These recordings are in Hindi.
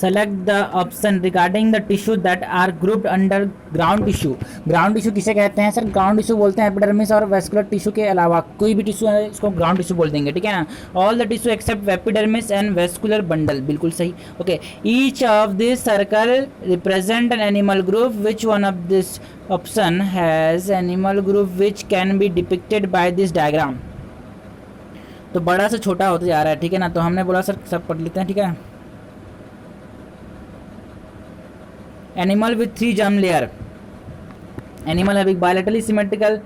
Select the option regarding the tissue that are grouped under ground tissue. Ground tissue किसे कहते हैं सर? ग्राउंड टिश्यू बोलते हैं एपिडर्मिस और वेस्कुलर टिश्यू के अलावा कोई भी टिश्यू है इसको ग्राउंड टिश्यू बोल देंगे, ठीक है ना। All the tissue except epidermis and vascular bundle, बिल्कुल सही। Okay, each of this circle represent an animal group, which one of this option has animal group which can be depicted by this diagram. तो बड़ा से छोटा होता जा रहा है, ठीक है ना। तो हमने बोला सर सब पढ़ लेते हैं, ठीक है। Animal with 3 germ layer, animal है बायलेटरली सिमेट्रिकल,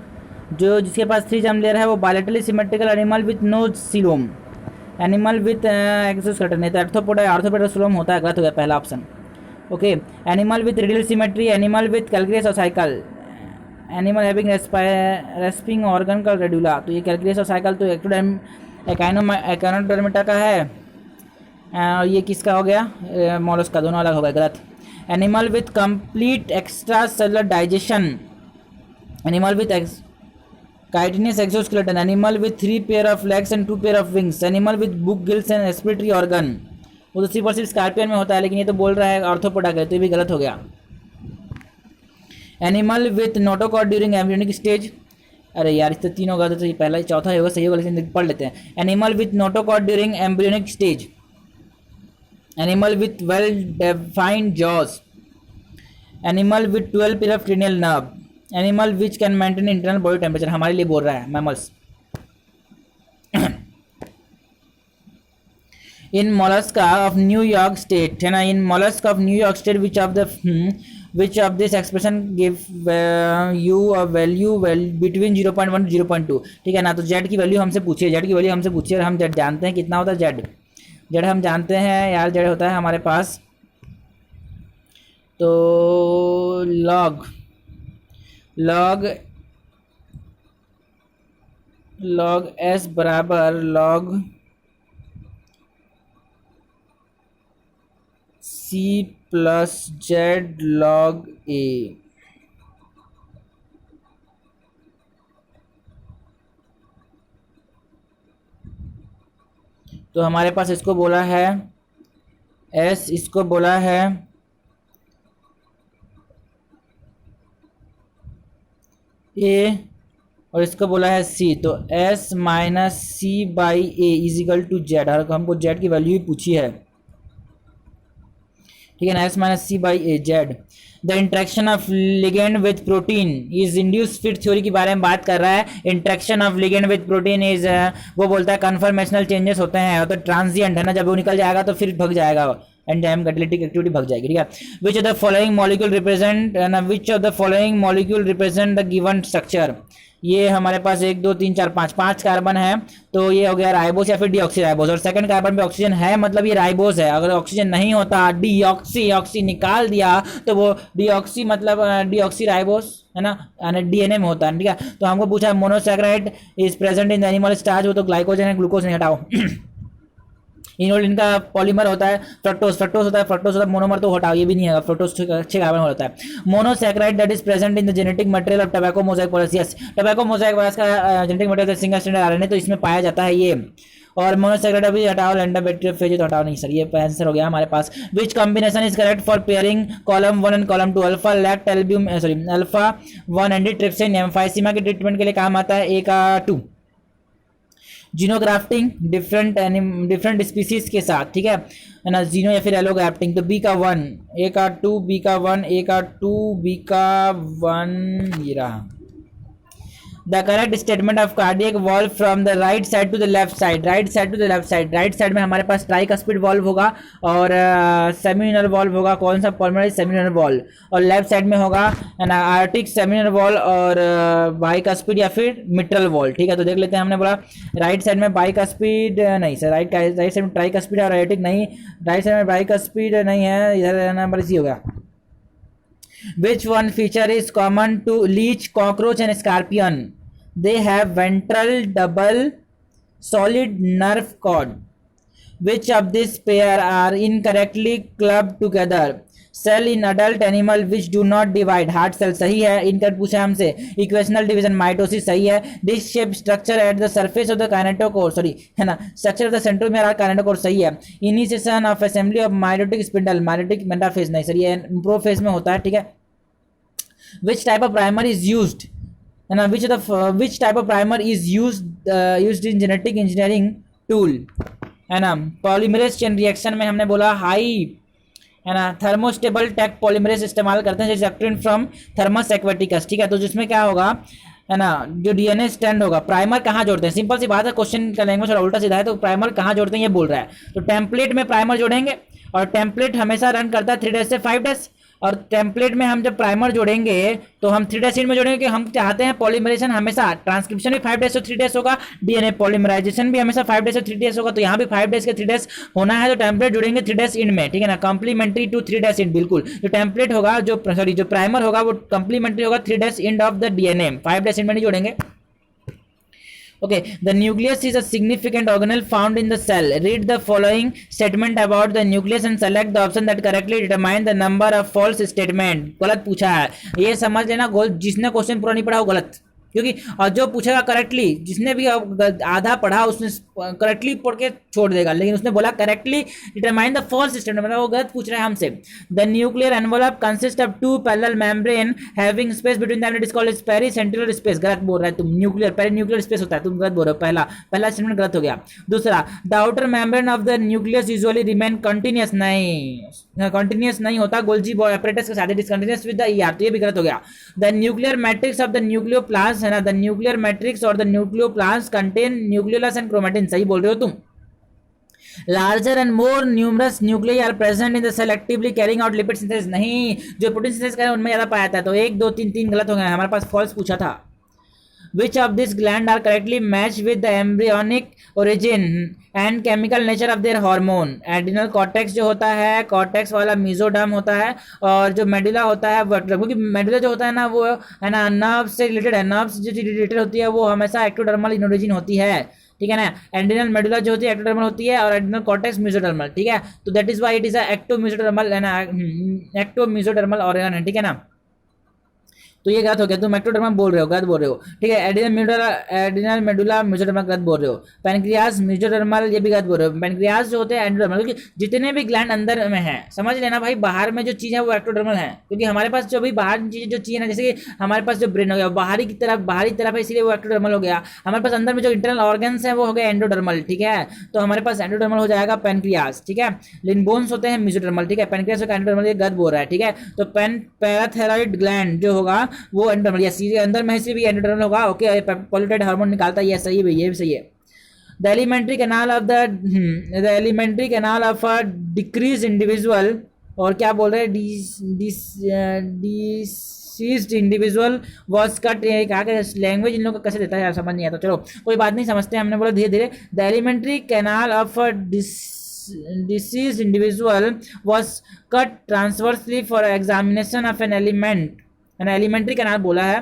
जो जिसके पास 3 जर्म लेयर है वो bilaterally symmetrical animal with no coelom. Animal with exoskeleton, नहीं तो आर्थ्रोपोडा, आर्थ्रोपोडा सीलोम होता है, गलत हो गया पहला option. Okay, animal with radial symmetry, animal with calculus और cycle, animal having rasping organ का रेडुला। तो ये कैलकुलस और साइकिल तो एकाइनोडर्मिटा का है, और ये किसका हो गया? मॉलस्क का, दोनों अलग हो गए, गलत। Animal with complete extra cellular digestion, animal with chitinous exoskeleton, animal with 3 pair of legs and 2 pair of wings, animal with book gills and respiratory organ. वो तो सिर्फ स्कॉर्पियन में होता है, लेकिन ये तो बोल रहा है आर्थ्रोपोडा का, तो ये भी गलत हो गया। Animal with notochord during embryonic stage, अरे यार इस तो 3 होगा, तो ये पहला चौथा होगा, सही होगा, लेकिन पढ़ लेते हैं। Animal with notochord during embryonic stage, animal with well defined jaws, animal with 12 pair of cranial nerve, animal which can maintain internal body temperature. हमारे लिए बोल रहा है mammals. In Mollusca of New York state, है ना, in Mollusca of New York state which of this expression give you a value between 0.1 to 0.2, ठीक है ना। तो z की वैल्यू हमसे पूछिए, z की वैल्यू हमसे पूछिए, और हम z जानते हैं कितना होता है। z हम जानते हैं यार, z होता है हमारे पास, तो log s बराबर log c plus Z log A. तो हमारे पास इसको बोला है एस, इसको बोला है ए, और इसको बोला है सी। तो S minus C by A equal to Z, और हमको जेड की वैल्यू ही पूछी है, ठीक है ना। S minus C by A Z. The interaction of ligand with protein is induce fit theory के बारे में बात कर रहा है। Interaction of ligand with protein is, वो बोलता है कन्फर्मेशनल चेंजेस होते हैं, तो ट्रांजिएंट है ना, जब वो निकल जाएगा तो फिर भग जाएगा, एंजाइम कैटालिटिक एक्टिविटी भग जाएगी, ठीक है। विच of the following molecule represent, which of the following molecule represent the given structure. ये हमारे पास 1 2 3 4 5 कार्बन है, तो ये हो गया राइबोस या फिर डीऑक्सीराइबोस, और सेकंड कार्बन पे ऑक्सीजन है, मतलब ये राइबोस है। अगर ऑक्सीजन नहीं होता, डीऑक्सी निकाल दिया, तो वो डीऑक्सी मतलब डीऑक्सीराइबोस है ना, यानी डीएनए में होता है, ठीक है। तो हमको पूछा monosaccharide is present in the animal starch, वो तो ग्लाइकोजन है, ग्लूकोज नहीं, हटाओ। इनका पॉलीमर होता है फ्रक्टोज होता है, मोनोमर तो हटाओ, ये भी नहीं है, फ्रक्टोज 6 कार्बन होता है। Monosaccharide that is present in the genetic material of tobacco mosaic virus, yes, tobacco mosaic virus का genetic material single stranded RNA, तो इसमें पाया जाता है ये। और मोनोसैकेराइड अभी हटाओ, लैंडाबैक्टीरियोफेज तो हटाओ नहीं सर, ये आंसर हो गया हमारे पास। Which combination is correct for pairing column 1 and column 2, alpha lactalbumin, alpha 1 antitrypsin emphysema के ट्रीटमेंट के लिए काम आता है, ए का 2। जीनोग्राफ्टिंग डिफरेंट स्पीसीज के साथ, ठीक है ना, जीनो या फिर एलोग्राफ्टिंग, तो बी का 1, ए का 2, बी का 1, ए का 2, बी का 1, ये रहा। The correct statement of cardiac valve from the right side to the left side, right side to the left side, right side में हमारे पास ट्राइकस्पिड वॉल्व होगा और सेमिनल वॉल्व होगा, कौन सा? पल्मोनरी सेमिनल वॉल्व, और लेफ्ट साइड में होगा ना आर्टिक सेमिनल वॉल्व और बाइकस्पिड या फिर मिट्रल वॉल्व, ठीक है। तो देख लेते हैं, हमने बोला राइट साइड में बाइकस्पिड नहीं सर, राइट साइड में ट्राइकस्पिड और आर्टिक नहीं, राइट साइड में बाइकस्पिड नहीं है, इधर नंबर इसी होगा। Which one feature is common to leech, cockroach and scorpion? They have ventral double solid nerve cord. Which of this pair are incorrectly clubbed together? Cell in adult animal which do not divide. Heart cell सही है. इनकरेक्ट पूछा हमसे. इक्वेशनल डिवीजन माइटोसिस सही है. Dish shape structure at the surface of the kinetochore sorry है ना, structure of the centromere kinetochore सही है. Initiation of assembly of mitotic spindle. Mitotic metaphase नहीं सर, ये प्रोफेज में होता है. ठीक है. Which type of primer is used है ना, which type of primer is used in genetic engineering tool है ना. पॉलीमरेज चेन रिएक्शन में हमने बोला हाई है ना, थर्मोस्टेबल टेक पॉलीमरेज इस्तेमाल करते हैं जैसे एक्टिन फ्रॉम थर्मस एक्वेटिकस. ठीक है. तो जिसमें क्या होगा है ना, जो डीएनए स्टैंड होगा. प्राइमर कहाँ जोड़ते हैं, सिंपल सी बात है, क्वेश्चन का लैंग्वेज थोड़ा उल्टा सीधा है. तो प्राइमर कहाँ जोड़ते हैं ये बोल रहा है. तो टेम्पलेट में प्राइमर जोड़ेंगे और टेम्पलेट हमेशा रन करता है 3 से 5 और टेम्पलेट में हम जब प्राइमर जोड़ेंगे तो हम 3 में जोड़ेंगे कि हम चाहते हैं पॉलीमराइजेशन हमेशा, ट्रांसक्रिप्शन भी 5 से 3 होगा, डीएनए पॉलीमराइजेशन भी हमेशा 5 से 3 होगा. तो यहाँ भी 5 के 3 होना है तो टेम्पलेट जोड़ेंगे 3 इन में. ठीक है ना, कंप्लीमेंट्री टू 3 इन. बिल्कुल, जो टेम्पलेट होगा जो प्राइमर होगा वो कंप्लीमेंट्री होगा 3 इंड ऑफ द डीएनए. 5 इन में नहीं जोड़ेंगे. Okay, the nucleus is a significant organelle found in the cell. Read the following statement about the nucleus and select the option that correctly determine the number of false statement. गलत पूछा है, ये समझ लेना. जिसने क्वेश्चन पूरा नहीं पढ़ा वो गलत, क्योंकि और जो पूछेगा करेक्टली, जिसने भी आधा पढ़ा उसने करेक्टली पढ़ के छोड़ देगा, लेकिन उसने बोला correctly determine the false statement, मतलब वो गलत पूछ रहा है हमसे. The nuclear envelope consist of 2 parallel membrane having space between them, it is called pericentral space. गलत बोल रहा है तुम. न्यूक्लियर पेरीन्यूक्लियर स्पेस होता है, तुम गलत बोल रहे हो. पहला स्टेटमेंट गलत हो गया. दूसरा, the outer membrane of the nucleus usually remain continuous. नहीं, कंटिन्यूअस नहीं होता, गोल्जी apparatus के साथ डिसकंटिन्यूअस विद द ईआर. तो ये भी गलत हो गया. The nuclear matrix of the nucleoplasm है ना, द न्यूक्लियर मैट्रिक्स और the nucleoplasm contain nucleolus and chromatin. सही बोल रहे हो तुम. Larger and more numerous nuclei are present in the cell actively carrying out lipid synthesis. नहीं, जो प्रोटीन सिंथेसिस कर रहे हैं उनमें ज्यादा पाया जाता है. तो 1 2 3 गलत हो गए. हमारे पास फॉल्स पूछा था. Which of these glands are correctly matched with the embryonic origin and chemical nature of their hormone? Adrenal cortex जो होता है, cortex वाला mesoderm होता है, और जो medulla होता है, क्योंकि medulla जो होता है ना वो है ना नर्व से रिलेटेड है. नर्व जो रिलेटेड होती है वो हमेशा एक्टोडर्मल इन ओरिजिन होती है. ठीक है ना. एड्रिनल मेडुला जो होती है एक्टोडर्मल होती है और एड्रिनल कॉर्टेक्स मेसोडर्मल. ठीक है. तो that is why it is ectomesodermal है ना, एक्टोमेसोडर्मल ऑर्गन है. ठीक है ना. तो ये गलत हो गया. तुम एक्टोडर्मा बोल रहे हो, गलत बोल रहे हो. ठीक है. एड्रिनल मेडुला मेसोडर्मल गलत बोल रहे हो. पैनक्रियास मेसोडर्मल ये भी गलत बोल रहे हो. पैनक्रियास जो होते हैं एंडोडर्मल, क्योंकि जितने भी ग्लैंड अंदर में है समझ लेना भाई, बाहर में जो चीज़ है वो एक्टोडर्मल है. क्योंकि हमारे पास जो भी बाहर जो चीज़ है ना, जैसे कि हमारे पास जो ब्रेन हो गया बाहरी तरफ है, इसीलिए वो एक्टोडर्मल हो गया. हमारे पास अंदर में जो इंटरनल ऑर्गन्स है वो हो गया एंडोडर्मल. ठीक है. तो हमारे पास एंडोडर्मल हो जाएगा पैनक्रियास. ठीक है. लेकिन बोन्स होते हैं मेसोडर्मल. ठीक है. पैनक्रियास और एंडोडर्मल ये गलत बोल रहा है. ठीक है. तो पैराथायरॉइड ग्लैंड जो होगा वो एंडोडर्मल, सीधे अंदर में से भी एंडोडर्मल होगा. ओके. पॉल्यूटेड हार्मोन निकालता है, ये सही है, ये भी सही है. The alimentary canal of a decrease individual, और क्या बोल रहे हैं, डिसीज्ड इंडिविजुअल वाज कट. क्या लैंग्वेज इन लोगों को कैसे देता है यार, समझ नहीं आता. चलो कोई बात नहीं, समझते हैं. हमने बोला धीरे धीरे. The alimentary canal of a diseased individual was cut transversely for examination of an element. Alimentary canal बोला है.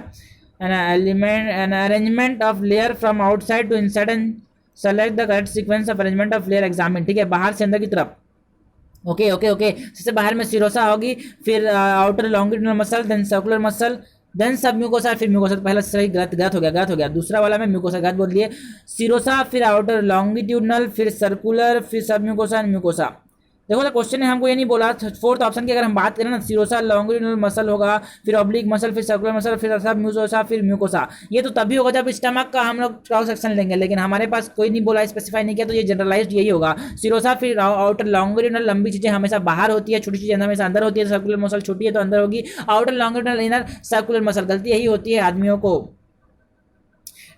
An arrangement of layer from outside to inside and select the correct sequence of arrangement of layer examine. ठीक है. बाहर से अंदर की तरफ. Okay okay okay. सबसे बाहर में सिरोसा होगी, फिर outer longitudinal muscle, then circular muscle, then submucosa, फिर म्यूकोसा. पहला सही गलत हो गया. दूसरा वाला में म्यूकोसा गलत बोल दिए. सिरोसा, फिर आउटर लॉन्गिट्यूडनल, फिर सर्कुलर, फिर सब म्यूकोसा एंड म्यूकोसा. देखो तो क्वेश्चन ने हमको ये नहीं बोला. फोर्थ ऑप्शन की अगर हम बात करें ना, सिरोसा लॉन्गिट्यूडनल मसल होगा, फिर ऑब्लिक मसल, फिर सर्कुलर मसल, फिर सब म्यूकोसा, फिर म्यूकोसा. ये तो तभी होगा जब स्टमक का हम लोग क्रॉस सेक्शन लेंगे, लेकिन हमारे पास कोई नहीं बोला, स्पेसिफाई नहीं किया, तो ये जनरलाइज्ड यही होगा. सिरोसा फिर आउटर लॉन्गिट्यूडनल, लंबी चीजें हमेशा बाहर होती है, छोटी चीजें हमेशा अंदर होती है. सर्कुलर मसल छोटी है तो अंदर होगी. Outer longitudinal inner circular muscle. गलती यही होती है आदमियों को.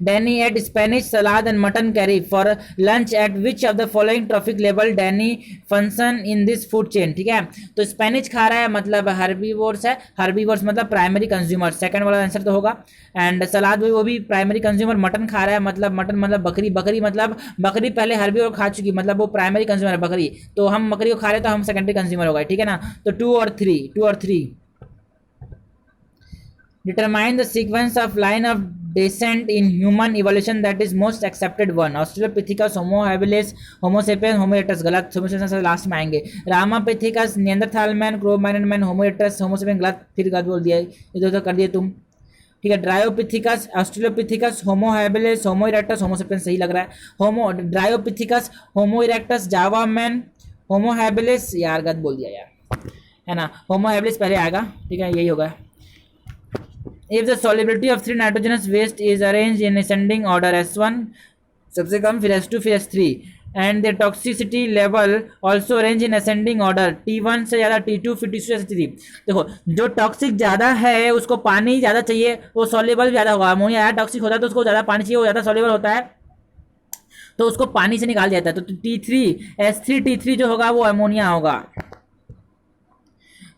Danny ate spinach, salad and mutton curry for lunch. At which of the following trophic level Danny function in this food chain? ठीक है. तो स्पेनिच खा रहा है मतलब हर्बीवोर्स है. हर्बीवोर्स मतलब प्राइमरी कंज्यूमर, सेकंड वाला आंसर तो होगा. एंड सलाद भी वो भी प्राइमरी कंज्यूमर. मटन खा रहा है मतलब मटन मतलब बकरी. बकरी मतलब बकरी पहले हर्बीवोर खा चुकी, मतलब वो प्राइमरी कंज्यूमर है बकरी. तो हम बकरी को खा रहे तो हम सेकेंडरी कंज्यूमर होगा. ठीक है ना. तो 2 और 3. Determine the sequence of line of descent in human evolution that is most accepted one. Australopithecus, Homo habilis, Homo sapiens, Homo erectus. गलत, Homo sapiens से लास्ट में आएंगे. Ramapithecus, Neanderthal man, Cro-Magnon man, Homo erectus, Homo sapiens. गलत, फिर गलत बोल दिया, इधर उधर कर दिए तुम. ठीक है. Dryopithecus, Australopithecus, Homo habilis, Homo erectus, Homo sapiens सही लग रहा है. Homo Dryopithecus, Homo erectus, Java man, Homo habilis. यार गलत बोल दिया यार, है ना. Homo habilis पहले आएगा. ठीक है, यही होगा. If the solubility of 3 nitrogenous waste is arranged in ascending order, S1 सबसे कम, फिर S2, फिर S3, and the toxicity level also arranged in ascending order, T1 से ज़्यादा, T2, फिर T2 से T3. देखो, जो टॉक्सिक ज़्यादा है उसको पानी ज़्यादा चाहिए, वो सॉल्युबल ज़्यादा होगा. अमोनिया ज़्यादा टॉक्सिक होता है तो उसको ज़्यादा पानी चाहिए, वो ज़्यादा सॉल्युबल होता है तो उसको पानी से निकाल दिया जाता है. तो T3, S3, T3 जो होगा वो अमोनिया होगा.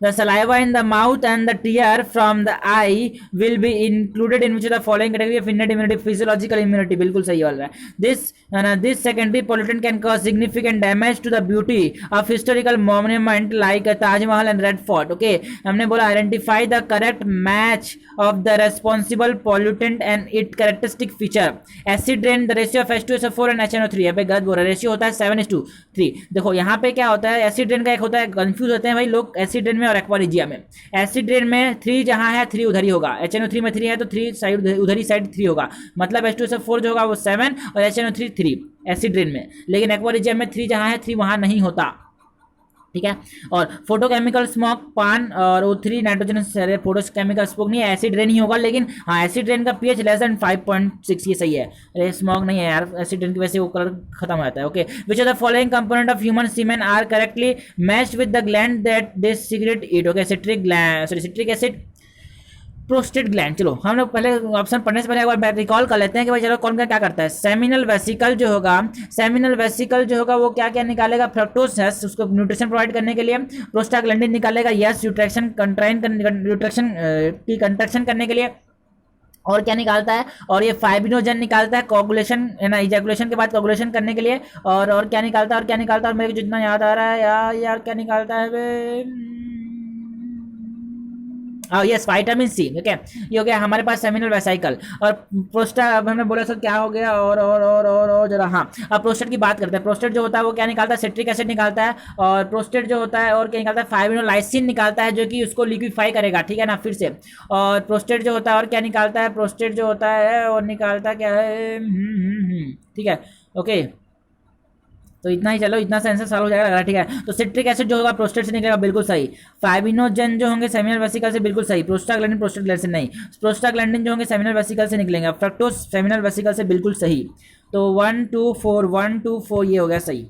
The saliva in the mouth and the tear from the eye will be included in which of the following category of innate immunity? Physiological immunity. बिल्कुल सही बोल रहा है. This secondary pollutant can cause significant damage to the beauty of historical monument like Taj Mahal and Red Fort. Okay, हमने बोला identify the correct match of the responsible pollutant and its characteristic feature. Acid rain, the ratio of H2SO4 and HNO3. यहाँ पे गलत बोल रहा है, रेशियो होता है 7:3. देखो यहाँ पे क्या होता है, एसिड रेन का एक होता है, कंफ्यूज होते हैं भाई लोग एसिड रेन में और एक्वारिजिया में. एसिड रेन में 3 जहां है 3 उधर ही होगा. HNO3 में 3 है तो 3 साइड उधर ही साइड 3 होगा, मतलब H2SO4 जो होगा वो 7 और HNO3 3 एसिड रेन में. लेकिन एक्वारिजिया में 3 जहां है 3 वहां नहीं होता. ठीक है. और फोटोकेमिकल स्मोक, पान और O3 नाइट्रोजन फोटोकेमिकल स्मोक नहीं है, एसिड रेन ही होगा. लेकिन हाँ, एसिड रेन का pH लेस देन 5.6, ये सही है. अरे स्मोक नहीं है यार, एसिड रेन की वजह से वो कलर खत्म हो जाता है. Okay, which are the following component of human semen are correctly matched with the gland that they secrete it? Okay, citric acid, prostate gland. चलो हम लोग पहले ऑप्शन पढ़ने से पहले एक बार रिकॉल कर लेते हैं कि भाई चलो कौन क्या करता है. सेमिनल वेसिकल जो होगा, सेमिनल वेसिकल जो होगा वो क्या क्या निकालेगा? फ्रक्टोज, उसको न्यूट्रिशन प्रोवाइड करने के लिए. प्रोस्टाग्लैंडिन निकालेगा, यस, न्यूट्रिशन की कंट्रैक्शन करने के लिए. और क्या निकालता है? और ये फाइब्रिनोजन निकालता है कोगुलेशन, है ना, इजैकुलेशन के बाद कोगुलेशन करने के लिए. और क्या निकालता है, और क्या निकालता है, और मेरे को जितना याद आ रहा है यार क्या निकालता है यस, विटामिन सी. ओके, ये हो गया हमारे पास सेमिनल वेसिकल. और प्रोस्टेट, अब हमने बोला सर क्या हो गया, और जरा हाँ, अब प्रोस्टेट की बात करते हैं. प्रोस्टेट जो होता है वो क्या निकालता है? सिट्रिक एसिड निकालता है. और प्रोस्टेट जो होता है और क्या निकालता है? फाइब्रिनोलाइसिन निकालता है जो कि उसको लिक्विफाई करेगा. ठीक है ना, फिर से. और प्रोस्टेट जो होता है और क्या निकालता है? प्रोस्टेट जो होता है और निकालता क्या है? ठीक है. ओके, तो इतना ही, चलो इतना सा आंसर सॉल्व हो जाएगा. ठीक है, तो सिट्रिक एसिड जो होगा प्रोस्टेट से निकलेगा, बिल्कुल सही. फाइब्रिनोजन जो होंगे सेमिनल वेसिकल से, बिल्कुल सही. प्रोस्टाग्लैंडिन प्रोस्टेट ग्लैंड से नहीं. प्रोस्टाग्लैंडिन जो होंगे सेमिनल वेसिकल से निकलेंगे. फ्रक्टोज सेमिनल वेसिकल से, बिल्कुल सही. तो 1 2 4 ये हो गया सही.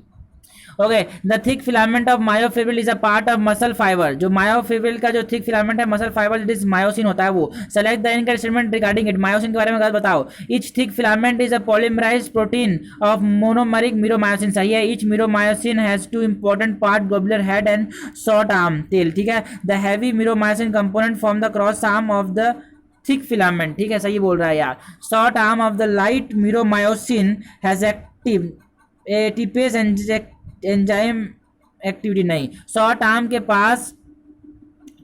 Okay, the thick filament of myofibril is a part of muscle fibre. जो मायोफिब्रिल का जो थिक फिलामेंट है muscle fibre, it is myosin होता है वो. Select the incorrect statement regarding it. Myosin के बारे में बताओ. Each thick filament is a polymerised protein of monomeric meromyosin. सही है. Each meromyosin has 2 important part, globular head and short arm tail. ठीक है. The heavy मिरोमायोसिन component form the cross arm of the thick filament. ठीक है, सही बोल रहा है यार. Short arm of the light meromyosin has active ATPase enzyme activity. नहीं, शॉर्ट आर्म के पास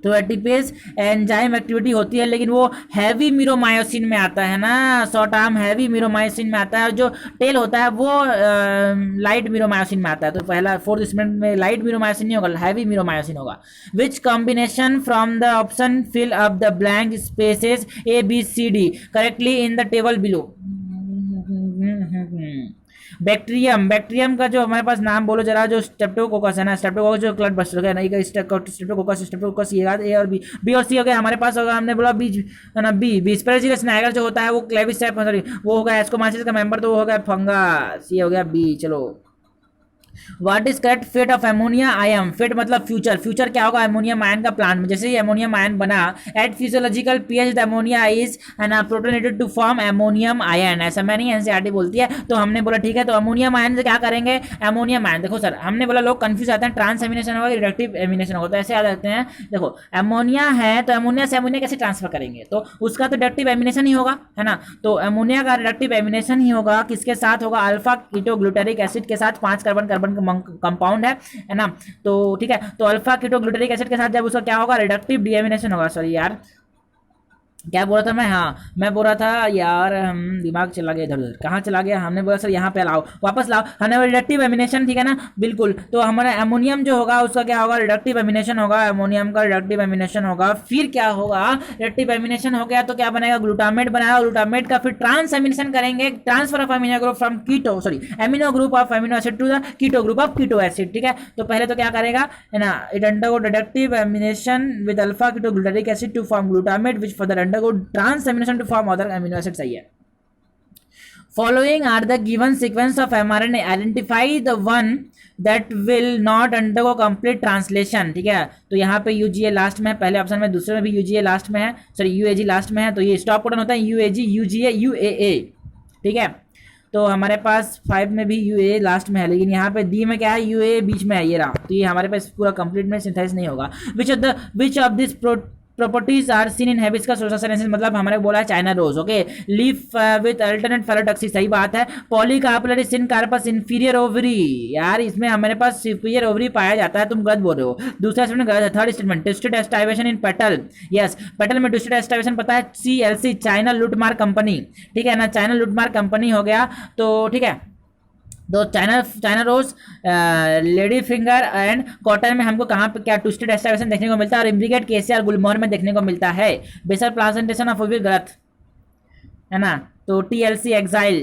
तो एटीपेज एंजाइम एक्टिविटी होती है, लेकिन वो हैवी मिरोमायोसिन में आता है ना. शॉर्ट आर्म हैवी मिरोमायोसिन में आता है, और जो टेल होता है वो लाइट मिरोमायोसिन में आता है. तो पहला 4th स्टेटमेंट में लाइट मिरोमायोसिन नहीं होगा, हैवी मिरोमायोसिन होगा. Which combination from the option fill up the blank spaces ABCD correctly in the table below? Bacterium. Bacterium का जो हमारे पास नाम बोलो जरा. जो स्ट्रेप्टोकोकस है ना, स्ट्रेप्टोकोकस जो क्लड बस्टर है ना, स्ट्रेप्टोकोकस ये ए और बी और सी हो गया हमारे पास. अगर हमने बोला बी ना, बी स्पेरेजिलस नाइगर जो होता है वो क्लेविस टाइप, सॉरी वो होगा एस्कोमाइसिस का मेंबर, तो वो हो गया फंगस. ये हो गया बी. चलो, what is correct fate of ammonia ion? Fate मतलब फ्यूचर. फ्यूचर क्या होगा अमोनियम आयन का प्लांट में? जैसे ही अमोनियम आयन बना, at physiological pH the ammonia is protonated to form ammonium ion. ऐसा मैं नहीं, एनसीईआरटी बोलती है. तो हमने बोला ठीक है, तो अमोनियम आयन से क्या करेंगे? Ammonium ion. देखो सर, हमने बोला लोग कंफ्यूज आते हैं, ट्रांस एमिनेशन होगा, रिडक्टिव एमिनेशन होगा, तो ऐसे याद रखते हैं. देखो अमोनिया है तो अमोनिया से अमोनिया कैसे ट्रांसफर करेंगे? तो उसका तो रिडक्टिव एमिनेशन ही होगा, है ना. तो अमोनिया का रिडक्टिव एमिनेशन ही होगा. किसके साथ होगा? अल्फा कीटोग्लूटारिक एसिड के साथ. 5 कार्बन कंपाउंड है ना. तो ठीक है, तो अल्फा कीटोग्लूटारिक एसिड के साथ जब उसका क्या होगा? रिडक्टिव डीएमिनेशन होगा. सॉरी यार, क्या बोल रहा था मैं, हाँ मैं बोल रहा था यार, हम दिमाग चला गया इधर उधर, कहाँ चला गया, हमने बोला सर यहाँ पे लाओ, वापस लाओ, हमने बोला रिडक्टिव एमिनेशन, ठीक है ना, बिल्कुल। तो हमारा अमोनियम जो होगा उसका क्या होगा, रिडक्टिव एमिनेशन होगा, अमोनियम का रिडक्टिव एमिनेशन होगा। फिर क्या होगा, रिडक्टिव एमिनेशन हो गया तो क्या बनेगा, ग्लूटामेट बनाया, ग्लूटामेट का फिर ट्रांस एमिनेशन करेंगे, transfer of amino group from keto sorry amino group of amino acid to the keto group of keto acid, ठीक है। तो पहले तो क्या करेगा है ना, it undergo reductive amination with alpha keto glutaric acid to form glutamate which further undergo transamination to form other amino acid, सही है। Following are the given sequence of mRNA. Identify the one that will not undergo complete translation, ठीक है। तो यहाँ पे UGA लास्ट में है पहले ऑप्शन में, दूसरे में भी UGA लास्ट में है, सॉरी UAG लास्ट में है, तो ये स्टॉप कोडन होता है UAG, UGA, UAA, ठीक है। तो हमारे पास 5 में भी UA लास्ट में है, लेकिन यहाँ पे D में क्या है, UA बीच में है, ये रहा। तो ये हमारे पास पूरा कंप्लीट में सिंथेसिस नहीं होगा। Which of this properties are seen in hibiscus rosa sinensis, मतलब हमारे बोला है China rose, okay. Leaf with alternate phyllotaxis, सही बात है। Polycarpellary syncarpous inferior ovary, यार इसमें हमारे पास सुपीरियर ओवरी पाया जाता है, तुम गलत बोल रहे हो। दूसरा स्टेटमेंट गलत है। थर्ड स्टेटमेंट ट्विस्टेड एस्टाइवेशन इन पेटल, यस पेटल में ट्विस्टेड एस्टाइवेशन पता है, CLC चाइना लुटमार कंपनी, ठीक है ना, चाइना लुटमार कंपनी हो गया, तो ठीक है। तो China rose, lady finger and cotton में हमको कहाँ पे क्या ट्विस्टेड एस्टाइवेशन देखने को मिलता है, और इम्ब्रिगेट केसियर गुलमोहर में देखने को मिलता है। बेसल प्रेजेंटेशन ऑफ ओवी गलत है ना, तो TLC एक्साइल,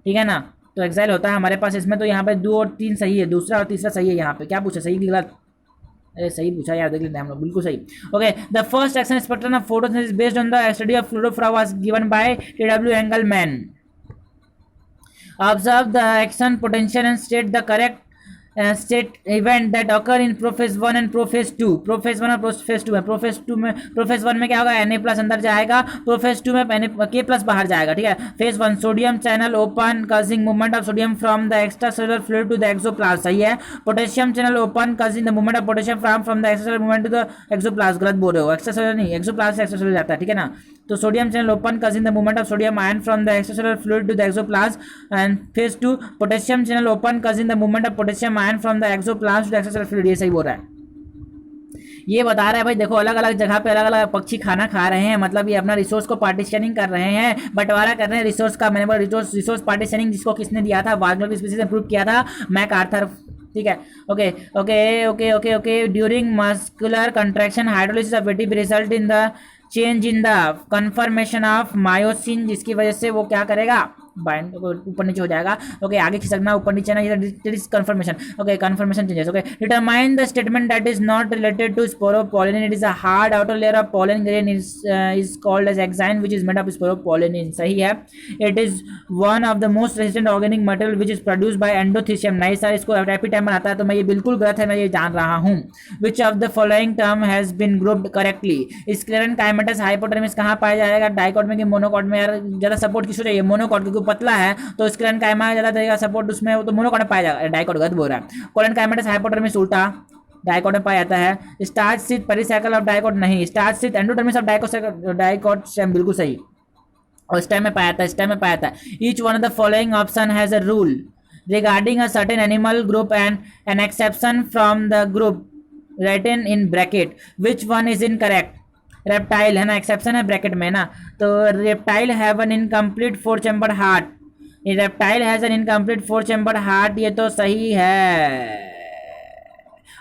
ठीक है ना, तो एक्साइल होता है हमारे पास इसमें। तो यहाँ पे 2 और 3 सही है, दूसरा और तीसरा सही है। यहाँ पे क्या पूछा, सही कि गलत, अरे सही पूछा यार, देख लेते हैं हम लोग, बिल्कुल सही। Okay, the first action spectrum of photosynthesis based on the study of fluorophora was given by TW Engelmann. Observe the action potential and state the correct state event that occur in prophase 1 and prophase 2। prophase 1 और prophase 2 में, prophase 1 में क्या होगा, Na प्लस अंदर जाएगा, prophase 2 में K प्लस बाहर जाएगा, ठीक है। phase 1 sodium channel open causing movement of sodium from the extracellular fluid to the exoplasm, सही है। potassium channel open causing the movement of potassium from the extracellular movement to the exoplasm, गलत बोल रहे हो, extracellular नहीं, exoplasm से extracellular जाता है, ठीक है ना। तो sodium channel open causing the movement of sodium ion from the extracellular fluid to the exoplasm, and phase 2 potassium channel open causing the movement of potassium ion from the exoplasm to the extracellular fluid, ये सही बोल रहा है। ये बता रहा है भाई, देखो अलग अलग जगह पे अलग अलग पक्षी खाना खा रहे हैं, मतलब ये अपना रिसोर्स को पार्टीशनिंग कर रहे हैं, बंटवारा कर रहे हैं रिसोर्स का। मैंने बोला रिसोर्स पार्टीशनिंग जिसको किसने दिया था, वागनर की स्पीशीज ने प्रूव किया था, मैक आर्थर, ठीक है। Okay okay okay okay okay during muscular contraction hydrolysis of ATP result in the change in the confirmation of myosin, जिसकी वजह से वो क्या करेगा, बाइंड ऊपर नीचे हो जाएगा। ओके, आगे खिसकना, ऊपर नीचे ना, ये conformation. Okay, conformation changes. Okay, determine the statement that is not related to sporopollenin, it is a hard outer layer of pollen grain is called as exine which is made of sporopollenin, सही है। It is one of the most resistant organic material which is produced by endothecium, नहीं सर इसको रैपिड टाइम बनाता है, तो मैं ये बिल्कुल गलत है, मैं ये जान रहा हूँ। Which of the following term has been grouped correctly. Sclerenchymatous hypodermis कहाँ पाया जाएगा, डाइकोट में कि मोनोकोट में, यार ज्यादा सपोर्ट किसको चाहिए, मोनोकोट, क्योंकि पतला है तो स्क्लेरेनकाइमा ज्यादा देगा सपोर्ट उसमें, वो तो मोनोकोट में पाया जाएगा, डाइकोट गलत बोल रहा है। कोलेनकाइमेटस हाइपोटर्मिस उल्टा, डाइकोट में पाया जाता है। स्टार्च स्थित पेरिसाइकिल ऑफ डाइकोट नहीं, स्टार्च स्थित एंडोडर्मिस ऑफ डाइकोट स्टेम, बिल्कुल सही, और स्टेम में पाया जाता है, स्टेम में पाया जाता है। Each one of the following option has a rule regarding a certain animal group and an exception from the group written in bracket, which one is incorrect. Reptile है ना, एक्सेप्शन है ब्रैकेट में ना, तो reptile have an incomplete 4 chamber heart, reptile has an incomplete 4 chamber heart, ये तो सही है,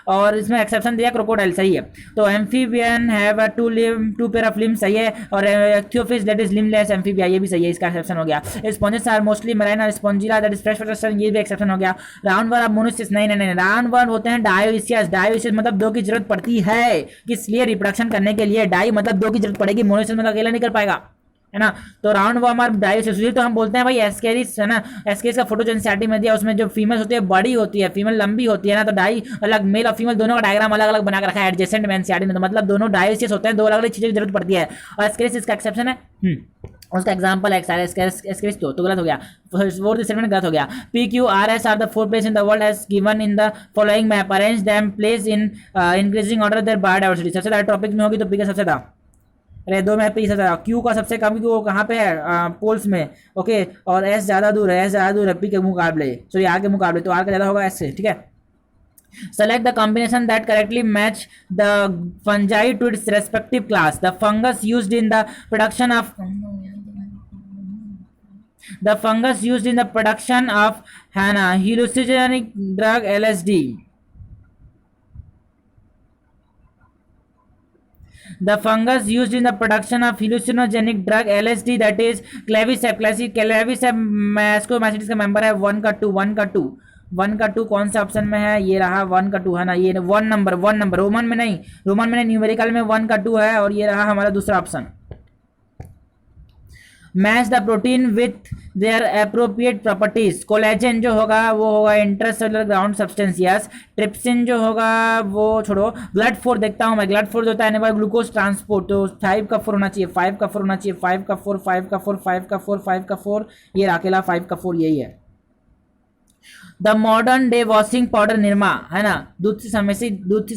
और इसमें एक्सेप्शन दिया क्रोकोडाइल, सही है। तो amphibian have a 2 pair of limb, सही है, और एक्थियोफिश दैट इज लिम्बलेस एम्फीबिया, ये भी सही है, इसका एक्सेप्शन हो गया। स्पॉन्जेस आर मोस्टली मैराइन और Spongilla that is fresh water, ये भी एक्सेप्शन हो गया। राउंड वर्म मोनोसिस, नहीं नहीं नहीं, राउंड वर्म होते हैं डायोइसियस, डायोइसियस मतलब 2 की जरूरत पड़ती है, किस लिए, रिप्रोडक्शन करने के लिए, डाई मतलब 2 की जरूरत पड़ेगी, मोनोसिस मतलब अकेला नहीं कर पाएगा, है ना। तो राउंड वर्म और डायोसिस, तो हम बोलते हैं भाई एस्केरिस, है ना, एस्केरिस का फोटो जो एनसीईआरटी में दिया उसमें जो फीमेल होती है बड़ी होती है, फीमेल लंबी होती है ना, तो डाई अलग, मेल और फीमेल दोनों का डायग्राम अलग अलग बना कर रखा है एडजेसेंट में एनसीईआरटी में, तो मतलब दोनों डायोसिस होते हैं, 2 अलग अलग चीज़ों की जरूरत पड़ती है, और एस्केरिस इसका एक्सेप्शन है। उसका एग्जांपल है एस्केरिस, तो गलत हो गया, फोर्थ स्टेटमेंट गलत हो गया। PQRS are the 4 place in the world has given in the following map, arrange them place in increasing order their biodiversity, सबसे ज़्यादा ट्रॉपिक में होगी तो पी का सबसे ज़्यादा, अरे 2 में पी सबसे, क्यू का सबसे कम, क्योंकि वो कहाँ पे है, पोल्स में, ओके, और एस ज़्यादा दूर है, एस ज़्यादा दूर है पी के मुकाबले, सॉरी आर के मुकाबले, तो आर का ज़्यादा होगा एस से, ठीक है। Select the combination that correctly match the fungi to its respective class. The fungus used in the production of hallucinogenic drug LSD. The fungus used in the production of hallucinogenic drug LSD, that is claviceps. claviceps मैस्कोमैसिटिस का मेंबर है 1 का 2 कौन सा ऑप्शन में है? ये रहा 1 का 2 है ना, ये 1 नंबर रोमन में नहीं न्यूमेरिकल में 1 का 2 है, और ये रहा हमारा दूसरा option. Match the protein with their appropriate properties. Collagen जो होगा वो होगा intracellular ground substance, yes. Trypsin जो होगा वो छोड़ो। ग्लड 4 देखता हूँ मैं, ग्लड 4 जो होता है एनाबॉलिक ग्लूकोज ट्रांसपोर्ट, तो 5 का 4 होना चाहिए, 5 का 4 होना चाहिए, 5 का 4 5 का 4 5 का 4 5 का 4, ये अकेला 5 का 4 यही है। The modern day washing powder Nirma, है ना, दूध से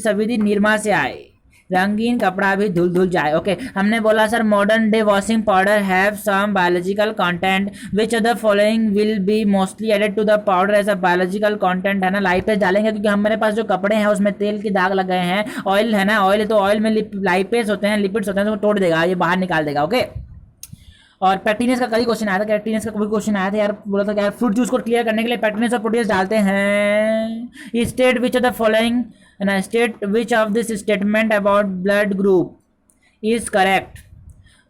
सविधि निरमा से आए, रंगीन कपड़ा भी धुल जाए। ओके, हमने बोला sir modern day washing powder have some biological content which other following will be mostly added to the powder as a biological content, है ना। लाइपेज डालेंगे क्योंकि हमारे पास जो कपड़े हैं उसमें तेल के दाग लग गए हैं, ऑयल है ना, ऑयल तो ऑयल में लाइपेज होते हैं, लिपिड्स होते हैं, तो वो तोड़ देगा, ये बाहर निकाल देगा। ओके, और पैक्टिनियस का कई क्वेश्चन आया था, पैक्टिनियस का कोई क्वेश्चन आया था यार, बोला था कि यार फ्रूट जूस को क्लियर करने के लिए पैक्टिनियस और प्रोटीज डालते हैं। State which of the following, state which of this statement about blood group is correct.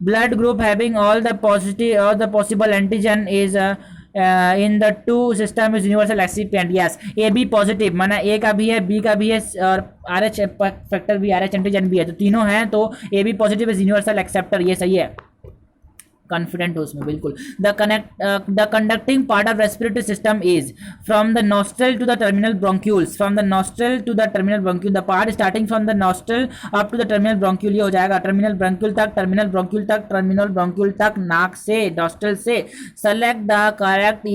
Blood group having all the positive और the possible antigen is in the two system is universal recipient, yes. A B positive माना ए का भी है, बी का भी है, और आर एच फैक्टर भी, आर एच एंटीजन भी है, तो तीनों हैं, तो A B positive is universal acceptor, ये सही है, कॉन्फिडेंट हो उसमें बिल्कुल। The conducting part of respiratory system is from the nostril to the terminal bronchioles, from the nostril to the terminal bronchiole, the part starting from the nostril up to the terminal bronchiole, ये हो जाएगा टर्मिनल ब्रोंक्यूल तक, टर्मिनल ब्रोंक्यूल तक, टर्मिनल ब्रोंक्यूल तक, नाक से, नॉस्ट्रल से। Select the correct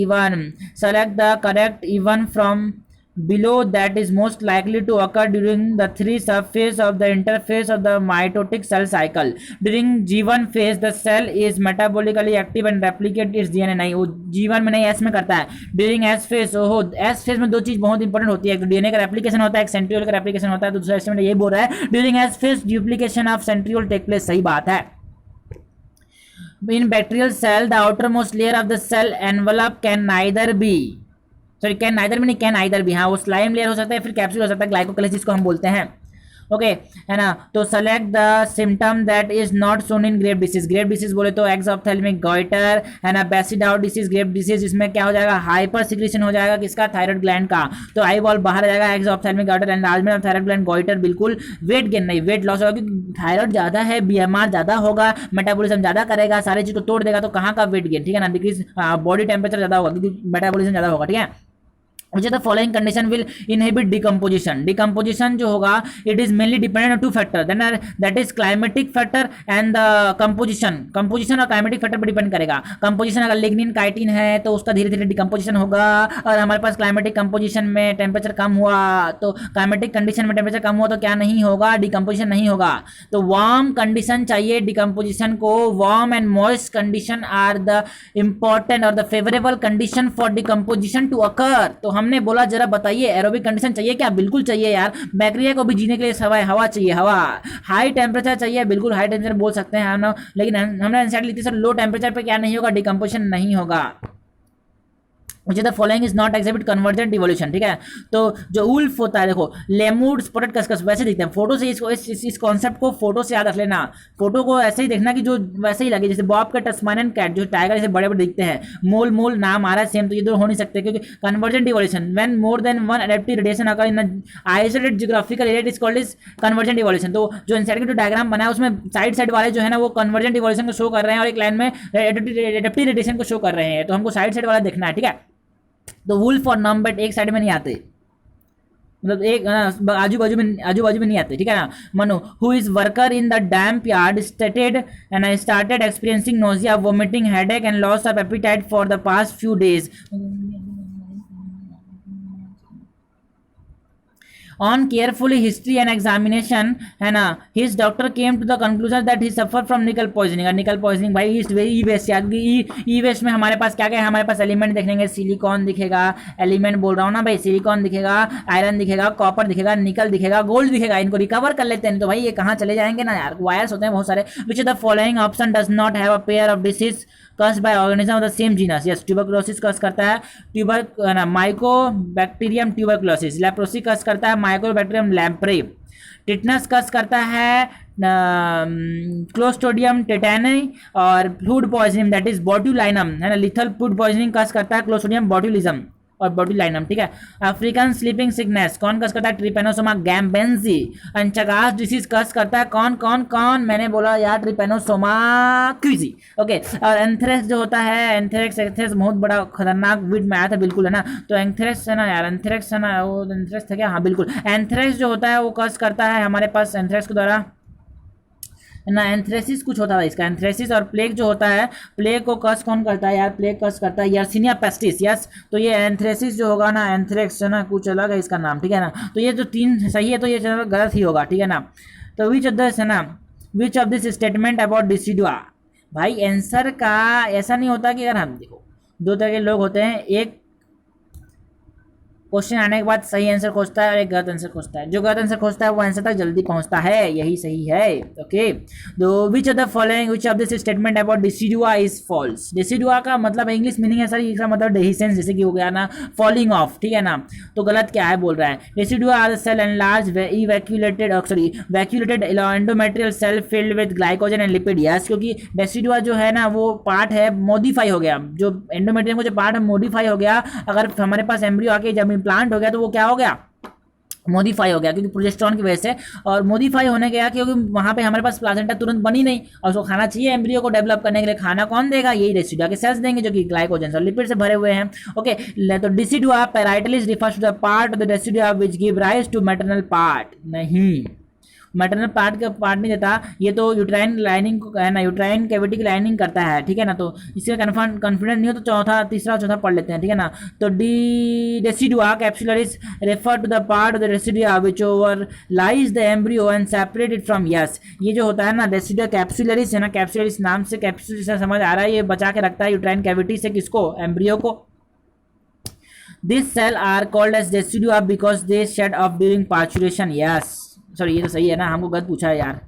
even from below that is most likely to occur during the 3 subphase of the interphase of the mitotic cell cycle. During G1 phase the cell is metabolically active and replicate its DNA, नहीं वो G1 में नहीं, S में करता है। During S phase, ओहो S phase में दो चीज बहुत इंपॉर्टेंट होती है, एक DNA का रेप्लिकेशन होता है, एक सेंट्रियोल का रेप्लिकेशन होता है, तो दूसरा एस्टिमेट ये बोल रहा है during S phase duplication of centriole take place, सही बात है। In bacterial cell the outermost layer of the cell envelope can neither be, sorry can neither में नहीं, कैन आइदर भी, हाँ वो स्लाइम लेयर हो सकता है, फिर कैप्सूल हो सकता है, ग्लाइकोकलेसिस जिसको हम बोलते हैं। ओके, है ना। तो select the symptom that is not shown in Grave disease. Grave disease बोले तो एक्सऑप्थेल्मिक गॉइटर, है ना, बेसिडाउ डिसीज, ग्रेव डिसीज, इसमें क्या हो जाएगा, हाइपर सिक्रेशन हो जाएगा किसका, थायराइड ग्लैंड का, तो आई बॉल बाहर आ जाएगा, exophthalmic goitre, enlargement of thyroid gland, goitre बिल्कुल। वेट गेन नहीं, वेट लॉस होगा क्योंकि थायराइड ज्यादा है, बीएमआर ज्यादा होगा, मेटाबॉलिज्म ज्यादा करेगा, सारी चीज को तोड़ देगा, तो कहाँ का वेट गेन, ठीक है ना, बिकॉज बॉडी टेम्परेचर ज्यादा होगा क्योंकि मेटाबॉलिज्म ज्यादा होगा, ठीक है। which of the following condition will inhibit decomposition जो होगा it is mainly dependent on two factors, then that is climatic factor and the composition और climatic factor पर डिपेंड करेगा। कंपोजिशन अगर लिग्निन काइटिन है तो उसका धीरे धीरे डिकम्पोजिशन होगा, और हमारे पास क्लाइमेटिक कंपोजिशन में टेम्परेचर कम हुआ, तो क्लाइमेटिक कंडीशन में टेम्परेचर कम हुआ तो क्या नहीं होगा, डिकम्पोजिशन नहीं होगा। तो वार्म कंडीशन चाहिए डिकम्पोजिशन को, warm and moist condition are the important और the favourable condition for decomposition to occur. तो हमने बोला जरा बताइए एरोबिक कंडीशन चाहिए क्या, बिल्कुल चाहिए यार, बैक्टीरिया को भी जीने के लिए हवा चाहिए, हवा। हाई टेम्परेचर चाहिए, बिल्कुल हाई टेम्परेचर बोल सकते हैं हम, लेकिन हमने एनसीईआरटी लिखी सर लो टेम्परेचर पे क्या नहीं होगा, डिकम्पोजिशन नहीं होगा। which of the following is not exhibit convergent evolution, ठीक है। तो जो उल्फ होता है, देखो लेमूड स्पॉटेड कस्कस वैसे दिखते हैं, फोटो से इसको इस कॉन्सेप्ट को फोटो से याद रख लेना, फोटो को ऐसे ही देखना कि जो वैसे ही लगे, जैसे बॉब का टस्मानियन कैट जो टाइगर जैसे बड़े बड़े दिखते हैं, मोल नाम आ रहा है सेम, तो ये दो हो नहीं सकते क्योंकि convergent evolution when more than one adaptive radiation occur in isolated geographical area is called is convergent evolution. तो जो इनसाइड का जो डायग्राम बना है उसमें साइड वाले जो है ना वो कन्वर्जेंट इवोल्यूशन को शो कर रहे हैं, और एक लाइन में एडेप्टिव रेडिएशन को शो कर रहे हैं, तो हमको साइड वाला देखना है, ठीक है। तो वुल्फ और नॉम्बेट एक साइड में नहीं आते, मतलब एक आजू बाजू में नहीं आते, ठीक है ना। Manu who is worker in the damp yard started experiencing nausea, vomiting, headache and loss of appetite for the past few days. On carefully history and examination, है ना, his doctor came to the conclusion that he suffer from nickel poisoning. और निकल पॉइजनिंग भाई इस ई वेस्ट याद, ई वेस्ट में हमारे पास क्या क्या है, हमारे पास एलिमेंट देखेंगे, सिलिकॉन दिखेगा, एलिमेंट बोल रहा हूँ ना भाई, सिलिकॉन दिखेगा, आयरन दिखेगा, कॉपर दिखेगा, निकल दिखेगा, गोल्ड दिखेगा। इनको रिकवर कर लेते हैं तो भाई ये कहाँ चले जाएंगे ना यार, वायर्स होते हैं बहुत सारे। Which the following option does not have a pair of disease caused by organism of the same genus. Yes, tuberculosis cause करता है माइकोबैक्टीरियम ट्यूबरकुलोसिस। लेप्रोसी कस करता है माइकोबैक्टीरियम लैम्प्रे। टिटनस कस करता है क्लोस्ट्रिडियम टेटानी। और food poisoning that is botulinum, है ना, लिथल फूड पॉइजनिंग कस करता है क्लोस्ट्रिडियम बोट्यूलिज्म और बोट्यूलिनम, ठीक है। अफ्रीकन स्लीपिंग सिकनेस कौन कस करता है, ट्रिपेनोसोमा गैम्बेंसी। अंचगास डिसीज कस करता है कौन कौन कौन, मैंने बोला यार ट्रिपेनोसोमा क्विजी, ओके। और एंथ्रेक्स जो होता है, एंथ्रेक्स बहुत बड़ा खतरनाक विड में आया था, बिल्कुल, है ना। तो एंथ्रेक्स है ना यार, एंथ्रेक्स है ना, वो एंथ्रेक्स था क्या, हाँ बिल्कुल। एंथ्रेक्स जो होता है वो कस करता है हमारे पास एंथ्रेक्स के द्वारा, ना, एंथ्रेसिस कुछ होता है इसका, एंथ्रेसिस। और प्लेग जो होता है, प्लेग को कस कौन करता है यार, प्लेग कस करता है यर्सिनिया पेस्टिस। यस, तो ये एंथ्रेसिस जो होगा ना, एंथ्रेक्स है ना, कुछ अलग है इसका नाम, ठीक है ना। तो ये जो तीन सही है तो ये गलत ही होगा, ठीक है ना। तो विच ऑफ दिस है ना, which of this statement about decidua, भाई आंसर का ऐसा नहीं होता कि अगर हम देखो दो तरह के लोग होते हैं, एक क्वेश्चन आने के बाद सही आंसर खोजता है और एक गलत आंसर खोजता है। जो गलत आंसर खोजता है वो आंसर तक जल्दी पहुंचता है, यही सही है, ओके। तो which of the following, which of this statement about decidua is false. Decidua का मतलब इंग्लिश मीनिंग है सर, इसका मतलब डेहिसेंस, जैसे कि हो गया ना फॉलिंग ऑफ, ठीक है ना। तो गलत क्या है बोल रहा है, decidua are cell enlarge evacuated vacuolated endometrial cell filled with glycogen and lipid. Yes, क्योंकि डिसिडुआ जो है ना वो पार्ट है मॉडिफाई हो गया, जो एंडोमेट्रियम का जो पार्ट है मॉडिफाई हो गया। अगर हमारे पास एम्ब्रियो आके जब प्लांट हो गया तो वो क्या हो गया, मॉडिफाई हो गया, क्योंकि प्रोजेस्टेरॉन की वजह से। और मॉडिफाई होने गया क्योंकि वहां पे हमारे पास प्लासेंटा तुरंत बनी नहीं, और उसको खाना चाहिए एम्ब्रियो को डेवलप करने के लिए। खाना कौन देगा, यही रेसिडुआ के सेल्स देंगे, जो कि ग्लाइकोजन और लिपिड से भरे हुए हैं, ओके। तो decidua parietalis refers to the part of the decidua which give rise to maternal part. नहीं, मैटरनल पार्ट का पार्ट नहीं देता, ये तो यूट्राइन लाइनिंग को है ना, यूट्राइन कैविटी की लाइनिंग करता है, ठीक है ना। तो इससे कॉन्फिडेंट नहीं हो तो चौथा तीसरा चौथा पढ़ लेते हैं, ठीक है ना। तो decidua capsularis refer to the part of the decidua which overlies the embryo and separated from. Yes, ये जो होता है ना डेसिडुआ कैप्सुलरिस है ना, कैप्सुलरिस नाम से कैप्सुलरिस समझ आ रहा है, ये बचा के रखता है यूट्राइन कैविटी से किसको, एम्ब्रियो को। This cell are called as decidua because they shed off during parturition. Yes, sorry ये तो सही है ना, हमको गलत पूछा है यार,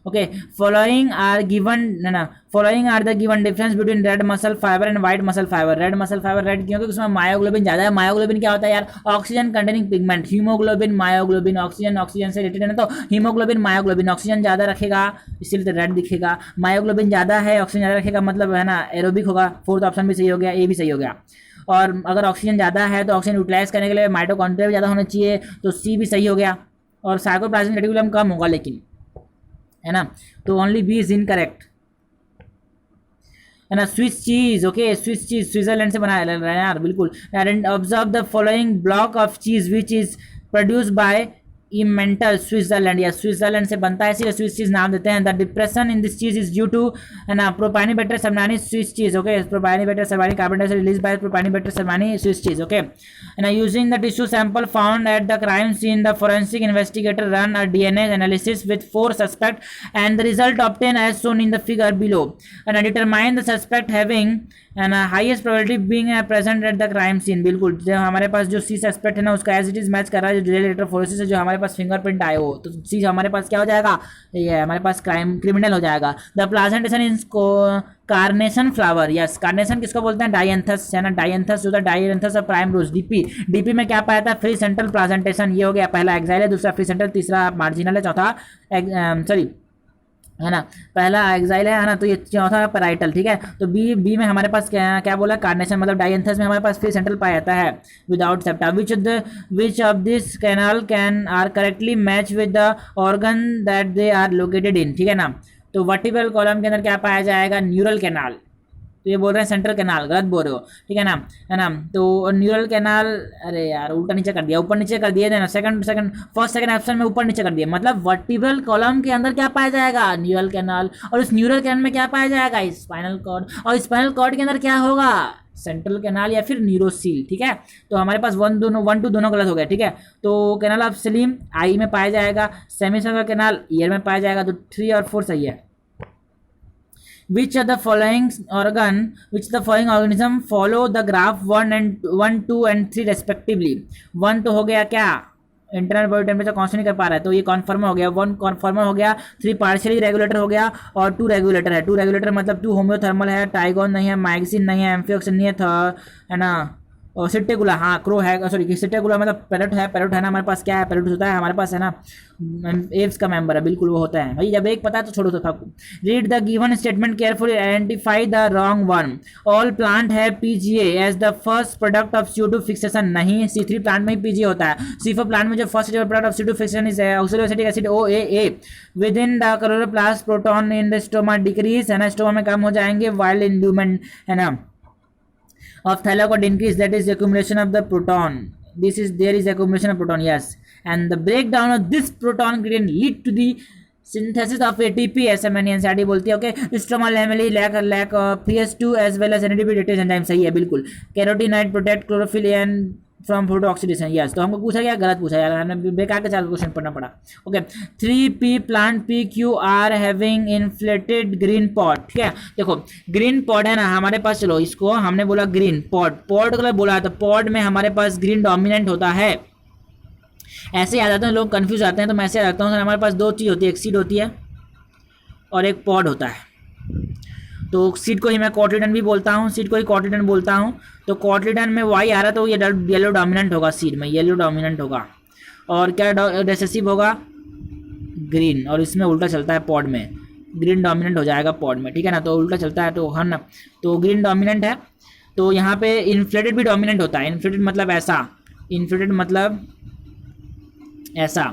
ओके। फॉलोइंग आर गिवन, ना, following are the given difference between red muscle fibre and white muscle fibre. Red muscle fibre red क्योंकि उसमें मायोग्लोबिन ज्यादा है। मायोग्लोबिन क्या होता है यार, oxygen containing pigment. Haemoglobin myoglobin, oxygen oxygen से रिलेटेड है ना, तो हीमोग्लोबिन मायोग्लोबिन, ऑक्सीजन ज्यादा रखेगा इसीलिए तो रेड दिखेगा। मायोग्लोबिन ज्यादा है, ऑक्सीजन ज्यादा रखेगा, मतलब है ना एरोबिक होगा। फोर्थ ऑप्शन भी सही हो गया, ए भी सही हो गया। और अगर ऑक्सीजन ज़्यादा है तो ऑक्सीजन यूटिलाइज करने के लिए माइटोकॉन्ड्रिया भी ज़्यादा होना चाहिए, तो सी भी सही हो गया। और साइटोप्लाज्मिक रेटिकुलम कम होगा लेकिन, है ना, तो ओनली बी इज इनकरेक्ट, है ना। Swiss cheese, okay, Swiss cheese Switzerland से बनाया लग रहा है यार, बिल्कुल। And observe the following block of cheese which is produce by Emmental Switzerland. या स्विट्जरलैंड से बनता है इसलिए स्विस चीज नाम देते हैं। The depression in this cheese is due to, है ना, propionibacterium shermanii Swiss cheese, okay. Propionibacterium shermanii carbon dioxide release by propionibacterium shermanii Swiss cheese, okay. And using the tissue sample found at the crime scene, the forensic investigator ran a DNA analysis with 4 suspects and the result obtained as shown in the figure below, and determined the suspect having and highest probability being present at the crime scene। बिल्कुल, जो हमारे पास जो सी सस्पेक्ट है ना उसका एज इट इज मैच कर रहा है जो इलेक्ट्रोफोरेसिस है, जो हमारे पास फिंगरप्रिंट आए हो, तो सी हमारे पास क्या हो जाएगा, ये हमारे पास क्रिमिनल हो जाएगा। The placentation in carnation flower. Yes, carnation किसको बोलते हैं, डायंथस, है ना। डायंथस जो था डायंथस और प्राइम रोज। डीपी, डीपी में क्या पाया था, फ्री सेंट्रल प्लाजेंटेशन। ये हो गया, पहला एक्साइल है, दूसरा फ्री सेंट्रल, तीसरा मार्जिनल है, चौथा सॉरी, है ना, पहला एक्साइल है ना, तो ये चौथा पैराइटल, ठीक है। तो बी में हमारे पास क्या बोला, कार्नेशन, मतलब डायंथस में हमारे पास फ्री सेंट्रल पाया जाता है without septa. Which of this canal can are correctly match with the organ that they are located in, ठीक है ना। तो वर्टिब्रल कॉलम के अंदर क्या पाया जाएगा, न्यूरल कैनाल। तो ये बोल रहे हैं सेंट्रल कैनाल, गलत बोल रहे हो, ठीक है ना, है ना। तो न्यूरल कैनाल, अरे यार उल्टा नीचे कर दिया, ऊपर नीचे कर दिया ना, फर्स्ट सेकंड ऑप्शन में ऊपर नीचे कर दिया, मतलब वर्टिब्रल कॉलम के अंदर क्या पाया जाएगा, न्यूरल कैनाल। और उस न्यूरल कैनाल में क्या पाया जाएगा, स्पाइनल कॉर्ड। और स्पाइनल कॉर्ड के अंदर क्या होगा, सेंट्रल कैनाल या फिर न्यूरोसील, ठीक है। तो हमारे पास 1 2 दोनों गलत हो गया, ठीक है। तो कैनाल ऑफ सलीम आई में पाया जाएगा, सेमी सर्कुलर कैनाल ईयर में पाया जाएगा, तो 3 और 4 सही है। Which of the following organism follow the graph 1 2 and 3 respectively? 1 तो हो गया क्या, इंटरनल बॉडी टेम्परेचर कांस्टेंट नहीं कर पा रहा है, तो ये कॉन्फर्मर हो गया, 1 कॉन्फर्मर हो गया, 3 पार्शियली रेगुलेटर हो गया, और 2 रेगुलेटर है। 2 रेगुलेटर मतलब 2 होम्योथर्मल है, टाइगोन नहीं है, माइक्सिन नहीं है, एम्फियोक्सिन नहीं है ना, और सिटेगुला, हाँ क्रो है, सॉरी सिटेगुला मतलब पैरेट है, पैरेट है ना हमारे पास, क्या है पैरेट होता है हमारे पास है ना, एव्स का मेंबर है, बिल्कुल वो होता है भाई। जब एक पता है तो छोड़ो तो फाकू। Read the given statement carefully, identify the wrong one. All plant है PGA as the first product of CO2 fixation, नहीं C3 प्लांट में ही पीजीए होता है। C4 प्लांट में जो first product of CO2 fixation is oxalic acid OAA with in the chloroplast, proton in the stoma decrease है ना, स्टोमा में कम हो जाएंगे, वाइल्ड इन ह्यूमन है ना of thylakoid increase, that is accumulation of the proton, there is accumulation of proton, yes, and the breakdown of this proton gradient lead to the synthesis of ATP, ऐसा मैंने NCERT बोलती है, okay. Stromal lamellae lack PS2 as well as NADP reductase enzyme, सही है बिल्कुल। Carotenoid protect chlorophyll and from photo oxidation, yes. तो हमको पूछा गया, गलत पूछा यार, हमें बेकार के 4 क्वेश्चन पढ़ना पड़ा, okay. 3P plant PQ are having inflated green pod, ठीक है। देखो ग्रीन पॉट है ना हमारे पास, चलो इसको हमने बोला ग्रीन पॉट, पॉट का बोला तो पॉट में हमारे पास ग्रीन डोमिनेंट होता है, ऐसे याद आते हैं लोग कंफ्यूज आते हैं, तो मैं ऐसे याद रखता हूँ, हमारे पास 2 चीज़ होती है, एक सीड होती है और एक पॉड होता है। तो सीड को ही मैं कॉटलिडन भी बोलता हूँ, सीड को ही कॉटलिडन बोलता हूँ। तो कॉटलिडन में वाई आ रहा तो ये येलो डोमिनेंट होगा, सीड में येलो डोमिनेंट होगा, और क्या रिसेसिव होगा, ग्रीन, और इसमें उल्टा चलता है पॉड में, ग्रीन डोमिनेंट हो जाएगा पॉड में, ठीक है ना। तो उल्टा चलता है तो हम ना, तो ग्रीन डोमिनेंट है। तो यहाँ पे इन्फ्लेटेड भी डोमिनेंट होता है, इन्फ्लेटेड मतलब ऐसा, इन्फ्लेटेड मतलब ऐसा,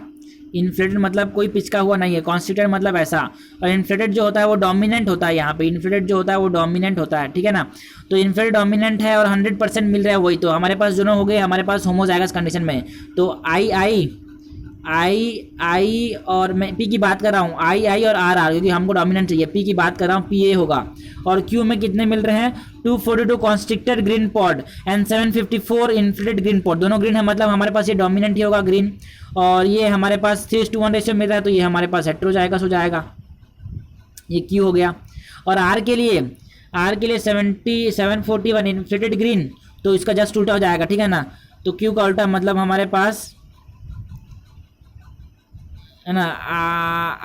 इन्फ्लेटेड मतलब कोई पिचका हुआ नहीं है, कॉन्स्टिट्यूटेड मतलब ऐसा, और इन्फ्लेटेड जो होता है वो डोमिनेंट होता है, यहाँ पे इन्फ्लेटेड जो होता है वो डोमिनेंट होता है, ठीक है ना। तो इन्फ्लेटेड डोमिनेंट है और 100% मिल रहा है वही, तो हमारे पास दोनों हो गए हमारे पास होमोजाइगस कंडीशन में। तो आई और मैं पी की बात कर रहा हूँ, आई और आर क्योंकि हमको डोमिनेंट चाहिए, पी की बात कर रहा हूँ, PA होगा, और क्यू में कितने मिल रहे हैं, 242 constricted green pod and 754 inflated green pod, दोनों ग्रीन है, मतलब हमारे पास ये डोमिनेंट ही होगा ग्रीन, और ये हमारे पास 3:1 रेशियो मिल रहा है, तो ये हमारे पास हेटेरोजाइगस हो जाएगा, ये क्यू हो गया। और आर के लिए 741 इन्फ्लेटेड ग्रीन, तो इसका जस्ट उल्टा हो जाएगा, ठीक है ना। तो क्यू का उल्टा मतलब हमारे पास है ना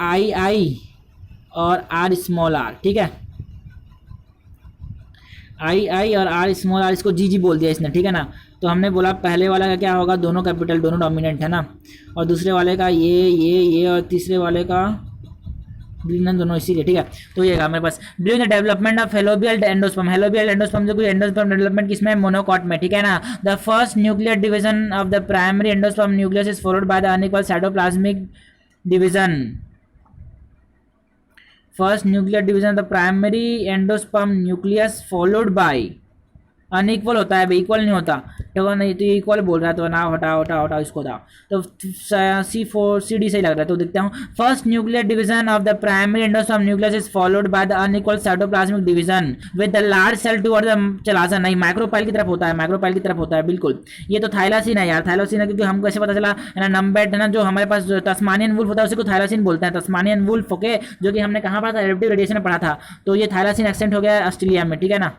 आई और आर स्मॉल आर, ठीक है, आई और आर स्मॉल आर, इसको जी बोल दिया इसने, ठीक है ना। तो हमने बोला पहले वाला का क्या होगा, दोनों कैपिटल, दोनों डोमिनेंट है ना, और दूसरे वाले का ये और तीसरे वाले का ग्रीन, दोनों इसीलिए, ठीक है। तो ये हमारे पास during the development of helobial endosperm, helobial endosperm जो एंडोस्पर्म डेवलपमेंट किसमें, मोनोकॉट में, ठीक है ना। The first nuclear division of the primary endosperm nucleus is followed by the unequal cytoplasmic division. First nuclear division of the primary endosperm nucleus followed by, unequal होता है भाई, इक्वल नहीं होता, तो नहीं तो इक्वल बोल रहा है, तो ना हटाओ इसको दाओ, तो C4CD सही लग रहा है। तो देखते हूँ, first nuclear division of the primary endosperm nucleus is followed by the unequal cytoplasmic division with the large cell toward the chalaza, नहीं माइक्रोपाइल की तरफ होता है, माइक्रोपाइल की तरफ होता है, बिल्कुल। ये तो थाइलासिन है यार, थाइलासिन है, क्योंकि हमको कैसे पता चला है ना, नंबेट है ना, जो हमारे पास तस्मानियन वुल्फ होता है उसी को थाइलासिन बोलते हैं, तस्मानियन वुल्फ, ओके, जो कि हमने कहाँ पढ़ा था, एडप्टिव रेडिएशन में पढ़ा था। तो ये थाइलासिन एक्सेंट हो गया ऑस्ट्रेलिया में, ठीक है ना।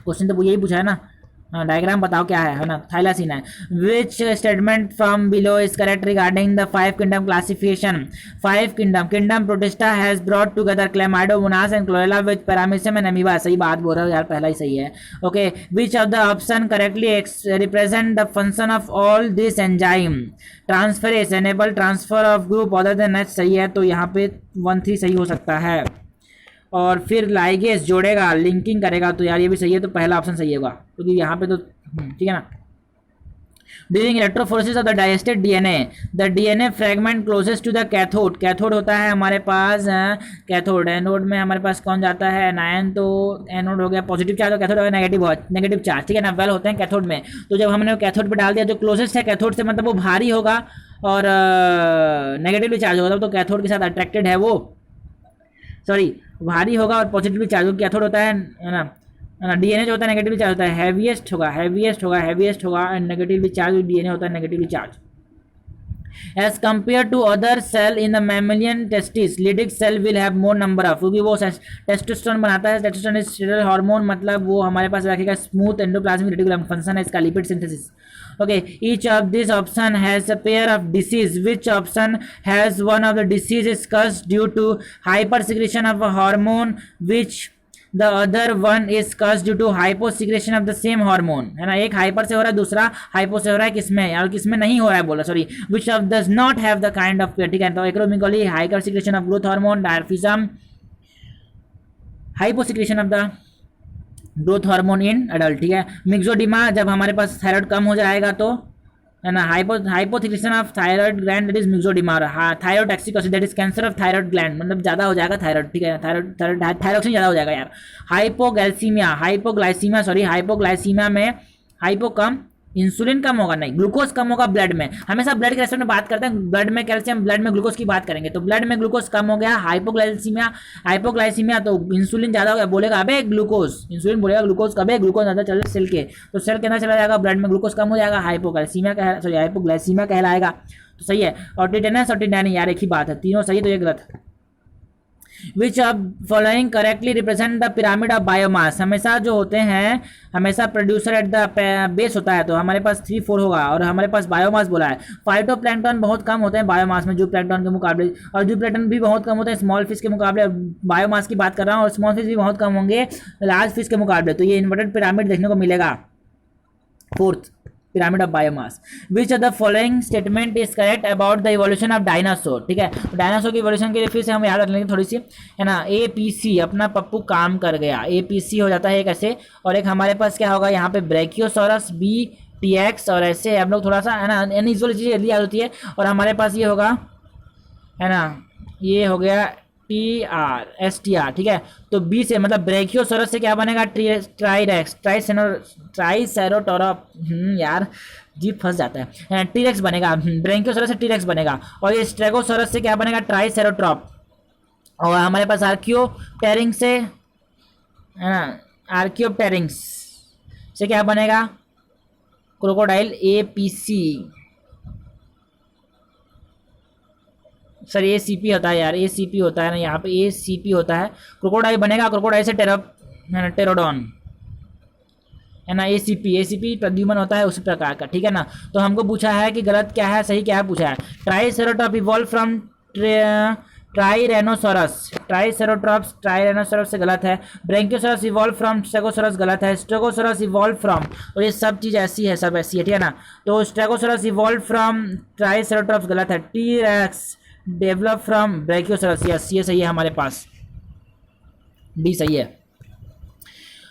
क्वेश्चन तो यही पूछा है ना, डायग्राम बताओ क्या है ना, थाइलासिन है। Which statement from below is correct regarding the 5 kingdom classification. 5 kingdom protista has brought together Chlamydomonas and chlorella with paramecium and amoeba, सही बात बोल रहा हूँ यार, पहला ही सही है, okay. Which of the option correctly represent the function of all this enzyme, transferase enable transfer of group other than H, सही है, तो यहाँ पे 1-3 सही हो सकता है। और फिर लाइगेज जोड़ेगा, लिंकिंग करेगा, तो यार ये भी सही है, तो पहला ऑप्शन सही होगा, क्योंकि यहाँ पे तो ठीक है ना। During electrophoresis of the digested DNA, the DNA fragment closest to the cathode, cathode होता है हमारे पास, कैथोड, एनोड में हमारे पास कौन जाता है, एनायन, तो एनोड हो गया पॉजिटिव चार्ज, कैथोड हो गया नेगेटिव चार्ज, ठीक है ना, वेल होते हैं कैथोड में। तो जब हमने कैथोड पे डाल दिया, जो क्लोजेस्ट है कैथोड से मतलब वो भारी होगा और नेगेटिवली चार्ज होगा, तो कैथोड के साथ अट्रैक्टेड है वो, सॉरी भारी होगा और पॉजिटिवली चार्ज, कैथोड होता है ना है ना। डीएनए जो होता है नेगेटिवली चार्ज होता है, हैवीएस्ट होगा, हैवीएस्ट होगा, हैवीएस्ट होगा, एंड नेगेटिवली चार्ज डीएनए होता है negatively charge. As compared to other cell in the mammalian testis, Leydig cell will have more number of, क्योंकि वो टेस्टोस्टेरोन बनाता है। टेस्टोस्टेरोन इज स्टेरॉयड हार्मोन, मतलब वो हमारे पास रखेगा स्मूथ एंडोप्लाज्मिक रेटिकुलम, फंक्शन है इसका lipid synthesis. Okay, each of this option has a pair of disease. Which option has one of the diseases caused due to hypersecretion of a hormone, which the other one is caused due to hyposecretion of the same hormone, है ना। एक हाइपर से हो रहा है, दूसरा हाइपो से हो रहा है, किसमें और किसमें नहीं हो रहा है बोला, sorry. which of does not have the kind of, ठीक है, तो economically hypersecretion of growth hormone, डायफिज्म, hyposecretion of the growth hormone in adult, ठीक है। मिक्सोडिमा, जब हमारे पास थायराइड कम हो जाएगा तो, है ना। Hyposecretion of thyroid gland, that is myxoedema. Thyrotoxicosis, that is cancer of thyroid gland, मतलब ज़्यादा हो जाएगा थायराइड, ठीक है। थायरोक्सिन ज़्यादा हो जाएगा यार। हाइपोग्लाइसीमिया में हाइपो कम, इंसुलिन कम होगा, नहीं ग्लूकोज कम होगा ब्लड में। हमेशा ब्लड के रेस्पेक्ट में बात करते हैं, ब्लड में कैल्शियम, ब्लड में ग्लूकोज की बात करेंगे, तो ब्लड में ग्लूकोज कम हो गया, हाइपोग्लाइसीमिया तो इंसुलिन ज़्यादा हो गया, बोलेगा अबे ग्लूकोज, इंसुलिन बोलेगा ग्लूकोज कब है, ग्लूकोज ज़्यादा चले सेल के, तो सेल के अंदर चला जाएगा, ब्लड में ग्लूकोज कम हो जाएगा, हाइपोग्लाइसीमिया कहलाएगा, तो सही है। और टिटेनस और टिटैनी यार एक ही बात है, तीनों सही तो ये गलत। Which of following correctly represent the pyramid of biomass, हमेशा जो होते हैं, हमेशा प्रोड्यूसर एट द बेस होता है, तो हमारे पास 3-4 होगा, और हमारे पास बायोमास बोला है। फाइटोप्लैंक्टन बहुत कम होते हैं बायोमास में, जूप्लैंक्टन के मुकाबले, और जूप्लैंक्टन भी बहुत कम होते हैं स्मॉल फिश के मुकाबले। बायोमास की बात कर रहा हूँ, और स्मॉल फिश भी बहुत कम होंगे लार्ज फिश के मुकाबले, तो ये इन्वर्टेड पिरामिड देखने को मिलेगा। Fourth, pyramid of biomass. Which of the following statement is correct about the evolution of dinosaur, ठीक है। डायनासोर की इवोल्यूशन के लिए फिर से हम याद रख लेंगे थोड़ी सी, है ना। APC, अपना पप्पू काम कर गया, APC हो जाता है एक ऐसे, और एक हमारे पास क्या होगा यहाँ पे ब्रैकियोसॉरस, BTX, और ऐसे हम लोग थोड़ा सा, है ना, इस वाली चीज़ जल्दी याद होती है। और हमारे पास ये होगा, है ना, ये हो गया STR, ठीक है। तो B से मतलब ब्रैकियोसॉरस से क्या बनेगा, ट्राइरेक्स, ट्राइसेरोटॉप, यार जीप फंस जाता है, टीरेक्स बनेगा, ब्रैकियोसॉरस से टीरेक्स बनेगा। और ये स्टेगोसॉरस से क्या बनेगा, ट्राइसेरोट्रॉप। और हमारे पास आर्कियोप्टेरिंक्स से, है ना, आर्कियोप्टेरिंक्स से क्या बनेगा, क्रोकोडाइल, APC, सर ACP होता है यार, ACP होता है ना, यहाँ पे ACP होता है, क्रोकोडाइल बनेगा, क्रोकोडाइल से टेरोडॉन, है ना। ACP प्रद्युमन होता है उसी प्रकार का, ठीक है ना। तो हमको पूछा है कि गलत क्या है, सही क्या है पूछा है। ट्राइसेरोटॉप इवॉल्व फ्रॉम ट्राइरेनोसोरस, ट्राइरेनोसोरस से गलत है। ब्रैकियोसॉरस इवॉल्व फ्रॉम स्टेगोसॉरस, गलत है। स्टेगोसॉरस इवॉल्व फ्रॉम, और ये सब चीज़ ऐसी है, सब ऐसी है, ठीक है ना। तो स्टेगोसॉरस इवॉल्व फ्रॉम ट्राइसेरोटॉप्स, गलत है। टीरेक्स डेवलप फ्रॉम ब्रैकियोसॉरस, यस ये सही है हमारे पास, डी सही है।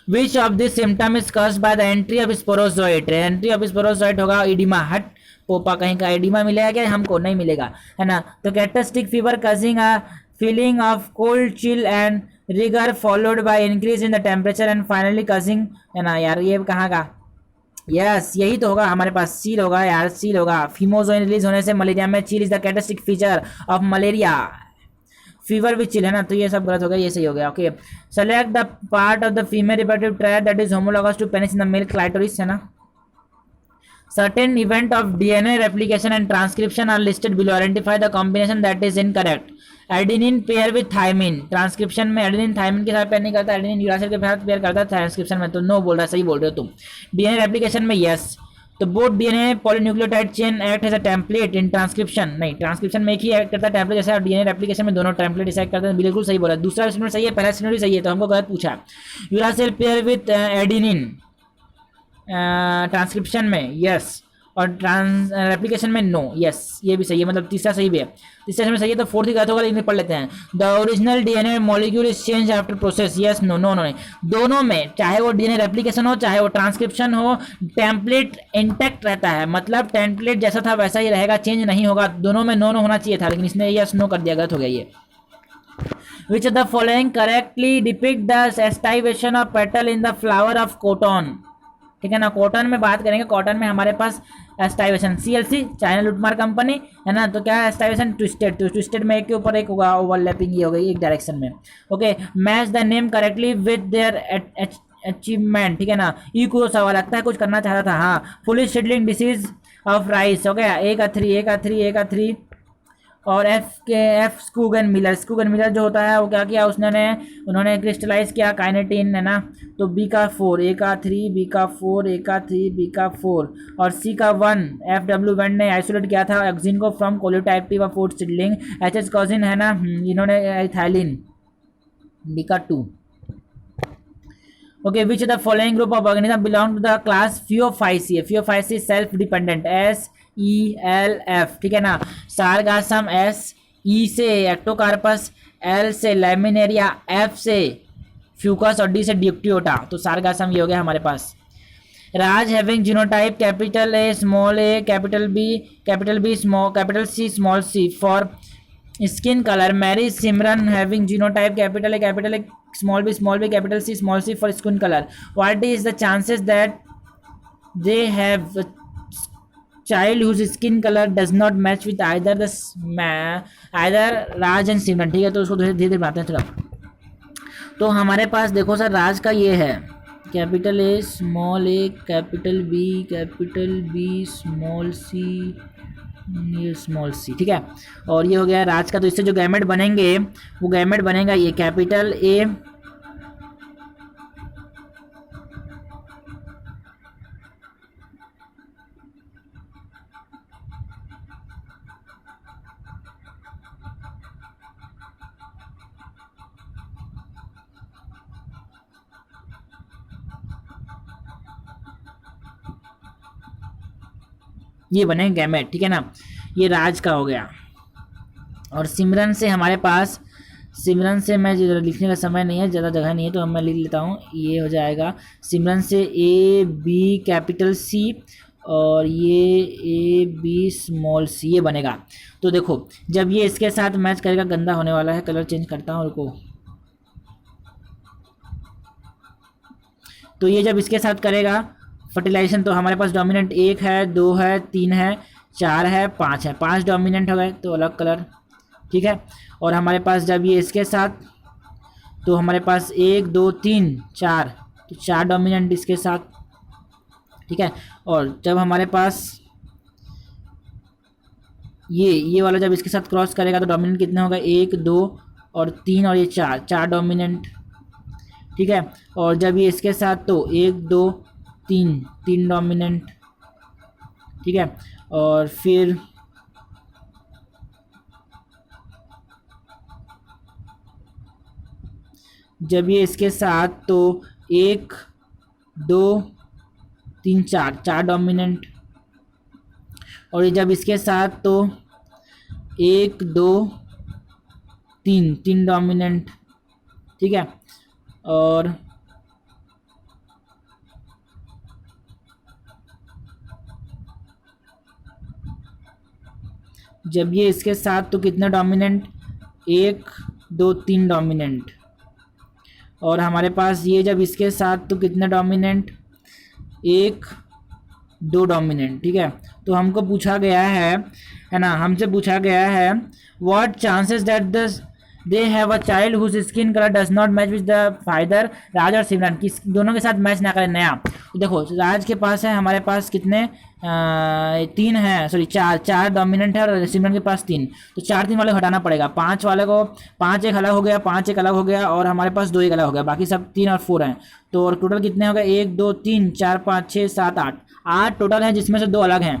विच of this symptom is caused by the entry of sporozoite, entry of sporozoite होगा इडिमा, हट पोपा कहीं का एडिमा मिलेगा क्या, हमको नहीं मिलेगा, है ना। तो characteristic fever causing a feeling of cold, chill and rigor followed by increase in the temperature and finally causing, है ना। यार ये कहाँ का, यस यही तो होगा हमारे पास, सील होगा यार, सील होगा। फीमोजोइन रिलीज होने से मलेरिया में, chill is the characteristic feature of malaria, fever which chill, है ना। तो ये सब गलत हो गया, ये सही हो गया। Okay, select the part of the female reproductive tract that is homologous to penis in the male clitoris, है ना। Certain event of DNA replication and transcription are listed below. Identify the combination that is incorrect. Adenine pair with thymine. Transcription में adenine thymine के साथ पेयर नहीं करता, adenine uracil के साथ पेयर करता है ट्रांसक्रिप्शन में, तो नो बोल रहा है, सही बोल रहे हो तुम। DNA replication में यस, तो both DNA polynucleotide chain act as a template in transcription, नहीं ट्रांसक्रिप्शन में एक ही एक्ट करता है टेम्पलेट जैसा, और DNA रेप्लिकेशन में दोनों टेम्पलेट डिसाइड करते हैं, बिल्कुल सही बोला। दूसरा स्टेटमेंट सही है, पहला स्टेटमेंट सही है, तो हमको गलत पूछा। Uracil pair with adenine transcription में यस, और रेप्लिकेशन में नो, यस ये भी सही है, मतलब तीसरा सही भी है, तीसरा में सही है, तो फोर्थ ही गलत होगा, लेकिन पढ़ लेते हैं। The original DNA molecule is change after process, yes no, no no नहीं, दोनों में चाहे वो डीएनए रेप्लिकेशन हो चाहे वो ट्रांसक्रिप्शन हो, टेम्पलेट इंटैक्ट रहता है, मतलब टेम्पलेट जैसा था वैसा ही रहेगा, चेंज नहीं होगा। दोनों में नो नो होना चाहिए था, लेकिन इसने यस नो कर दिया, गलत हो गया ये। Which of the following correctly depict the estivation of petal in the flower of cotton, ठीक है ना। कॉटन में बात करेंगे, कॉटन में हमारे पास एस्टाइवेशन, CLC चाइना लुटमार कंपनी, है ना। तो क्या है एस्टाइवेशन, ट्विस्टेड, तो ट्विस्टेड में एक के ऊपर एक होगा, ओवरलैपिंग ये हो गई एक डायरेक्शन में। Okay, match the name correctly with their achievement, ठीक है ना। ई कुरोसावा लगता है कुछ करना चाह रहा था, हाँ। फुली शेडलिंग डिसीज ऑफ राइस हो गया, ए का 3, ए का 3, ए का 3। और एफ स्कूगन मिलर जो होता है वो क्या किया उन्होंने क्रिस्टलाइज किया काइनेटिन, है ना। तो बी का 4, ए का 3, बी का 4, ए का 3, बी का 4। और सी का 1 एफ डब्ल्यू वेंड ने आइसोलेट किया था एक्सिन को from coleoptile of food seedling. H H कॉजिन, है ना, इन्होंने एथाइलिन, बी का 2। Okay, which of the following group of organism belong to the class Phaeophyceae? Phaeophyceae self dependent, S E L F, ठीक है ना। सारगासम, S, E से एक्टोकार्पस, L से लैमिनेरिया, F से फ्यूकस और D से डिप्टियोटा। तो सारगासम ये हो गया हमारे पास। Raj having genotype capital A small a capital B small capital C small c for skin colour. Marry Simran having genotype capital A small b capital C small c for skin color. What is the chances that they have a child whose skin color does not match with either Raj and Simran, ठीक है। तो उसको धीरे धीरे बनाते हैं थोड़ा। तो हमारे पास देखो सर, राज का ये है capital A small a capital B small c, ये स्मॉल सी, ठीक है। और ये हो गया राज का। तो इससे जो गैमेट बनेंगे वो गैमेट बनेगा ये कैपिटल ए, ये बने गैमेट, ठीक है ना। ये राज का हो गया। और सिमरन से हमारे पास, सिमरन से मैं लिखने का समय नहीं है, ज़्यादा जगह नहीं है, तो मैं लिख लेता हूँ। ये हो जाएगा सिमरन से ए बी कैपिटल सी और ये ए बी स्मॉल सी, ये बनेगा। तो देखो जब ये इसके साथ मैच करेगा, गंदा होने वाला है, कलर चेंज करता हूँ रुको। तो ये जब इसके साथ करेगा फर्टिलाइजेशन, तो हमारे पास डोमिनेंट 1 है, 2 है, 3 है, 4 है, 5 है, 5 डोमिनेंट हो गए, तो अलग कलर, ठीक है। और हमारे पास जब ये इसके साथ, तो हमारे पास 1 2 3 4, तो 4 डोमिनेंट इसके साथ, ठीक है। और जब हमारे पास ये वाला जब इसके साथ क्रॉस करेगा तो डोमिनेंट कितने होगा, 1 2 और 3 और ये 4 डोमिनेंट, ठीक है। और जब ये इसके साथ, तो 1 2 3 डोमिनेंट, ठीक है। और फिर जब ये इसके साथ, तो 1 2 3 4 डोमिनेंट। और ये जब इसके साथ, तो 1 2 3 डोमिनेंट, ठीक है। और जब ये इसके साथ, तो कितना डोमिनेंट, 1 2 3 डोमिनेंट। और हमारे पास ये जब इसके साथ, तो कितना डोमिनेंट, 1 2 डोमिनेंट, ठीक है। तो हमको पूछा गया है ना, हमसे पूछा गया है what chances that they have a child whose skin colour does not match with the father Raj और सिमरन, की दोनों के साथ मैच ना करें नया। तो देखो राज के पास है, हमारे पास कितने 3 है, सॉरी 4 डोमिनेंट है, और सिमरन के पास 3, तो 4 3 वाले हटाना पड़ेगा। 5 वाले को 5 एक अलग हो गया, 5 एक अलग हो गया, और हमारे पास 2 एक अलग हो गया, बाकी सब 3 और 4 हैं। तो और टोटल कितने हो गए, 1 2 3 4 5 6 7 8 टोटल हैं, जिसमें से 2 अलग हैं।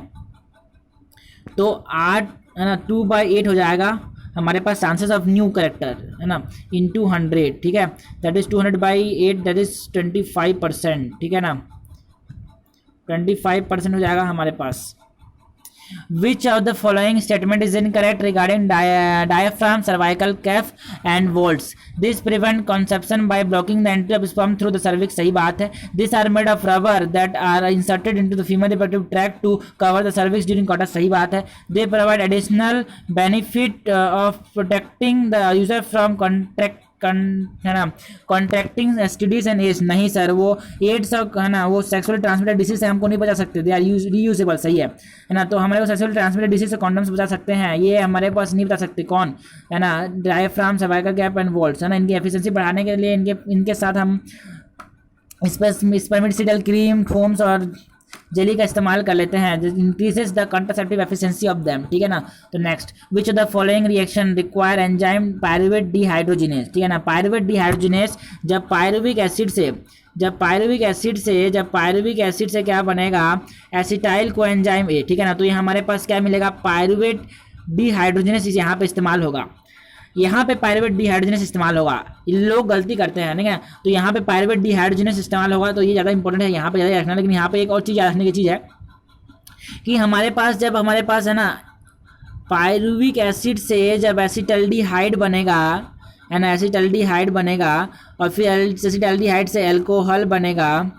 तो 8 है ना, 2/8 हो जाएगा हमारे पास चांसेस ऑफ न्यू करेक्टर, है ना, इंटू 100, ठीक है। दैट इज 200/8, दैट इज 25%, ठीक है ना, 25% हो जाएगा हमारे पास। Which of the following statement is incorrect regarding diaphragm, cervical calf and vaults? This prevent conception by blocking the entry of sperm through the cervix. सही बात है। These are made of rubber that are inserted into the female reproductive tract to cover the cervix during coitus. सही बात है। They provide additional benefit of protecting the user from है ना कॉन्ट्रैक्टिंग एसटीडीज एंड एड्स। नहीं सर, वो एड्स और है ना वो सेक्सुअली ट्रांसमिटेड डिसीज से हमको नहीं बचा सकते, दे आर रीयूजेबल, सही है ना। तो हमारे को सेक्सुअली ट्रांसमिटेड डिसीज से कॉन्डम्स बचा सकते हैं, ये हमारे पास नहीं बता सकते, कौन है ना, diaphragm, cervical cap and vaults, है ना। इनकी एफिशिएंसी बढ़ाने के लिए इनके साथ हम स्पर्मिसिडल क्रीम, फोम्स और जेली का इस्तेमाल कर लेते हैं, increases the contraceptive efficiency of them, ठीक है ना। तो next, which of the following reaction require enzyme pyruvate dehydrogenase, ठीक है ना। पायरुवेट डिहाइड्रोजिनेस, जब पायरुविक एसिड से क्या बनेगा, एसिटाइल को एंजाइम ए, ठीक है ना। तो ये हमारे पास क्या मिलेगा, पायरुवेट डिहाइड्रोजिनेस यहाँ पे इस्तेमाल होगा, यहाँ पे पायरुवेट डिहाइड्रोजिनेस इस्तेमाल होगा। ये लोग गलती करते हैं, ठीक है। तो यहाँ पे पायरुवेट डिहाइड्रोजिनेस इस्तेमाल होगा, तो ये ज़्यादा इंपॉर्टेंट है, यहाँ पे ज़्यादा रखना। लेकिन यहाँ पे एक और चीज़ याद रखने की चीज़ है कि हमारे पास है ना, पायरुविक एसिड से जब एसिटल्डिहाइड बनेगा, है ना, एसिटल्डिहाइड बनेगा और फिर एसिटल्डिहाइड से अल्कोहल बनेगा,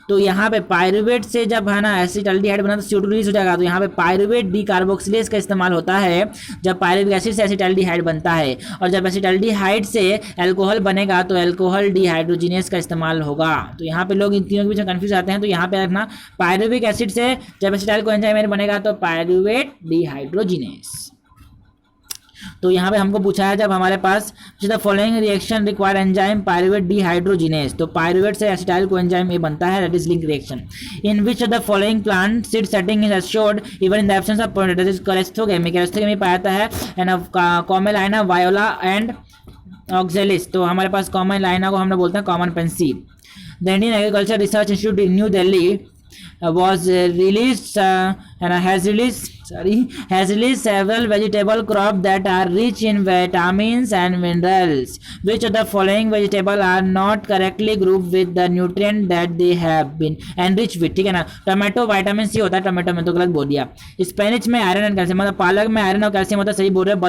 तो यहाँ पे पायरुवेट से जब है ना एसिटल्डिहाइड बना तो CO2 रिलीज हो जाएगा। तो यहाँ पे पायरुवेट डीकार्बोक्सिलेज का इस्तेमाल होता है जब पायरुविक एसिड से एसिटल्डिहाइड बनता है, और जब एसिटल्डिहाइड से अल्कोहल बनेगा तो अल्कोहल डिहाइड्रोजिनेस का इस्तेमाल होगा। तो यहाँ पे लोग इन तीनों के बीच में कंफ्यूज आते हैं। तो यहाँ पे रखना, पायरुविक एसिड से जब एसिटाइल कोएंजाइम बनेगा तो पायरुवेट डिहाइड्रोजिनेस। तो यहाँ पे हमको पूछा है जब हमारे पास the following reaction require enzyme pyruvate dehydrogenase, तो पायरुवेट से एसिटाइल कोएंजाइम ए बनता है, that is link reaction. In which of the following plant seed setting is assured even in the absence of pollinator, that is cleistogamy. Cleistogamy पाया जाता है and Commelina, Viola and Oxalis. तो हमारे पास कॉमेलाइना को हम लोग बोलते हैं common pansy. The Indian agriculture research institute in new Delhi has released several vegetable crops that are rich in vitamins and minerals. Which of the following vegetable are not correctly grouped with the nutrient that they have been enriched with, ठीक है ना। टोमेटो विटामिन सी होता है, टोमेटो में तो गलत बोल दिया। स्पेनिच में आयरन एंड कैल्शियम, मतलब पालक में आयरन और कैल्शियम होता है, सही बोल रहे हैं।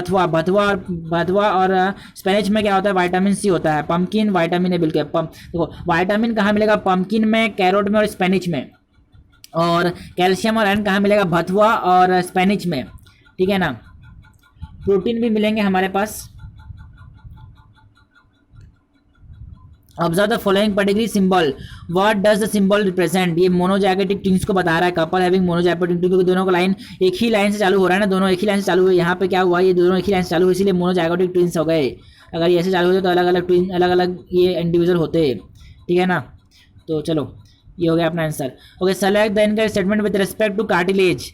भथवा और स्पेनिच में क्या होता है, विटामिन सी होता है। पम्पकिन विटामिन है, बिल्कुल। देखो विटामिन कहाँ मिलेगा, पम्पकिन में, कैरोट में और स्पेनिच में। और कैल्शियम और आयरन कहाँ मिलेगा, भथुआ और स्पेनिच में, ठीक है ना। प्रोटीन भी मिलेंगे हमारे पास। Observe the following particular symbol, what does the symbol represent. ये मोनोजाइगोटिक ट्विंस को बता रहा है, कपल हैविंग मोनोजाइगोटिक ट्विंस, क्योंकि दोनों का लाइन एक ही लाइन से चालू हो रहा है ना, दोनों एक ही लाइन से चालू हुए। यहाँ पे क्या हुआ, ये दोनों एक ही लाइन से चालू हुए, इसीलिए मोनोजाइगोटिक ट्विंस हो गए। अगर ये ऐसे चालू होते तो अलग अलग ट्विन, अलग अलग ये इंडिविजुअल होते, ठीक है ना। तो चलो ये हो गया अपना answer. Okay, select the incorrect statement with respect to cartilage.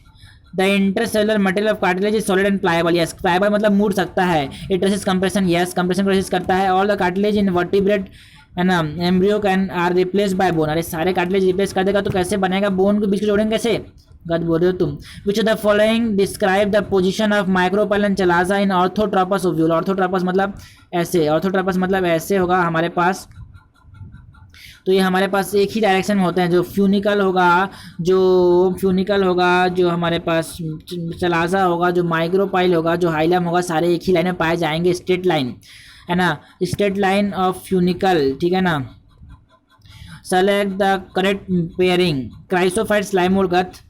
The intercellular material of cartilage is solid and pliable, yes. Pliable मतलब मुड़ सकता है। It resist compression, yes, compression को रेसिस्ट करता है। All the cartilage in vertebrate है ना embryo can are replace by bone, अरे सारे कार्टिलेज रिप्लेस कर देगा तो कैसे बनेगा, बोन के बीच को जोड़ेंगे कैसे, गलत बोल रहे हो तुम। विच of the following describe the position of micropyle and chalaza in orthotropous ovule. Orthotropous मतलब ऐसे, ऑर्थोट्रोपस मतलब ऐसे होगा हमारे पास। तो ये हमारे पास एक ही डायरेक्शन में होते हैं, जो फ्यूनिकल होगा, जो हमारे पास चलाजा होगा, जो माइक्रोपाइल होगा, जो हाइलम होगा, सारे एक ही लाइन में पाए जाएंगे। स्ट्रेट लाइन है ना, स्ट्रेट लाइन ऑफ फ्यूनिकल, ठीक है ना। Select the correct pairing, chrysophyte slime mould,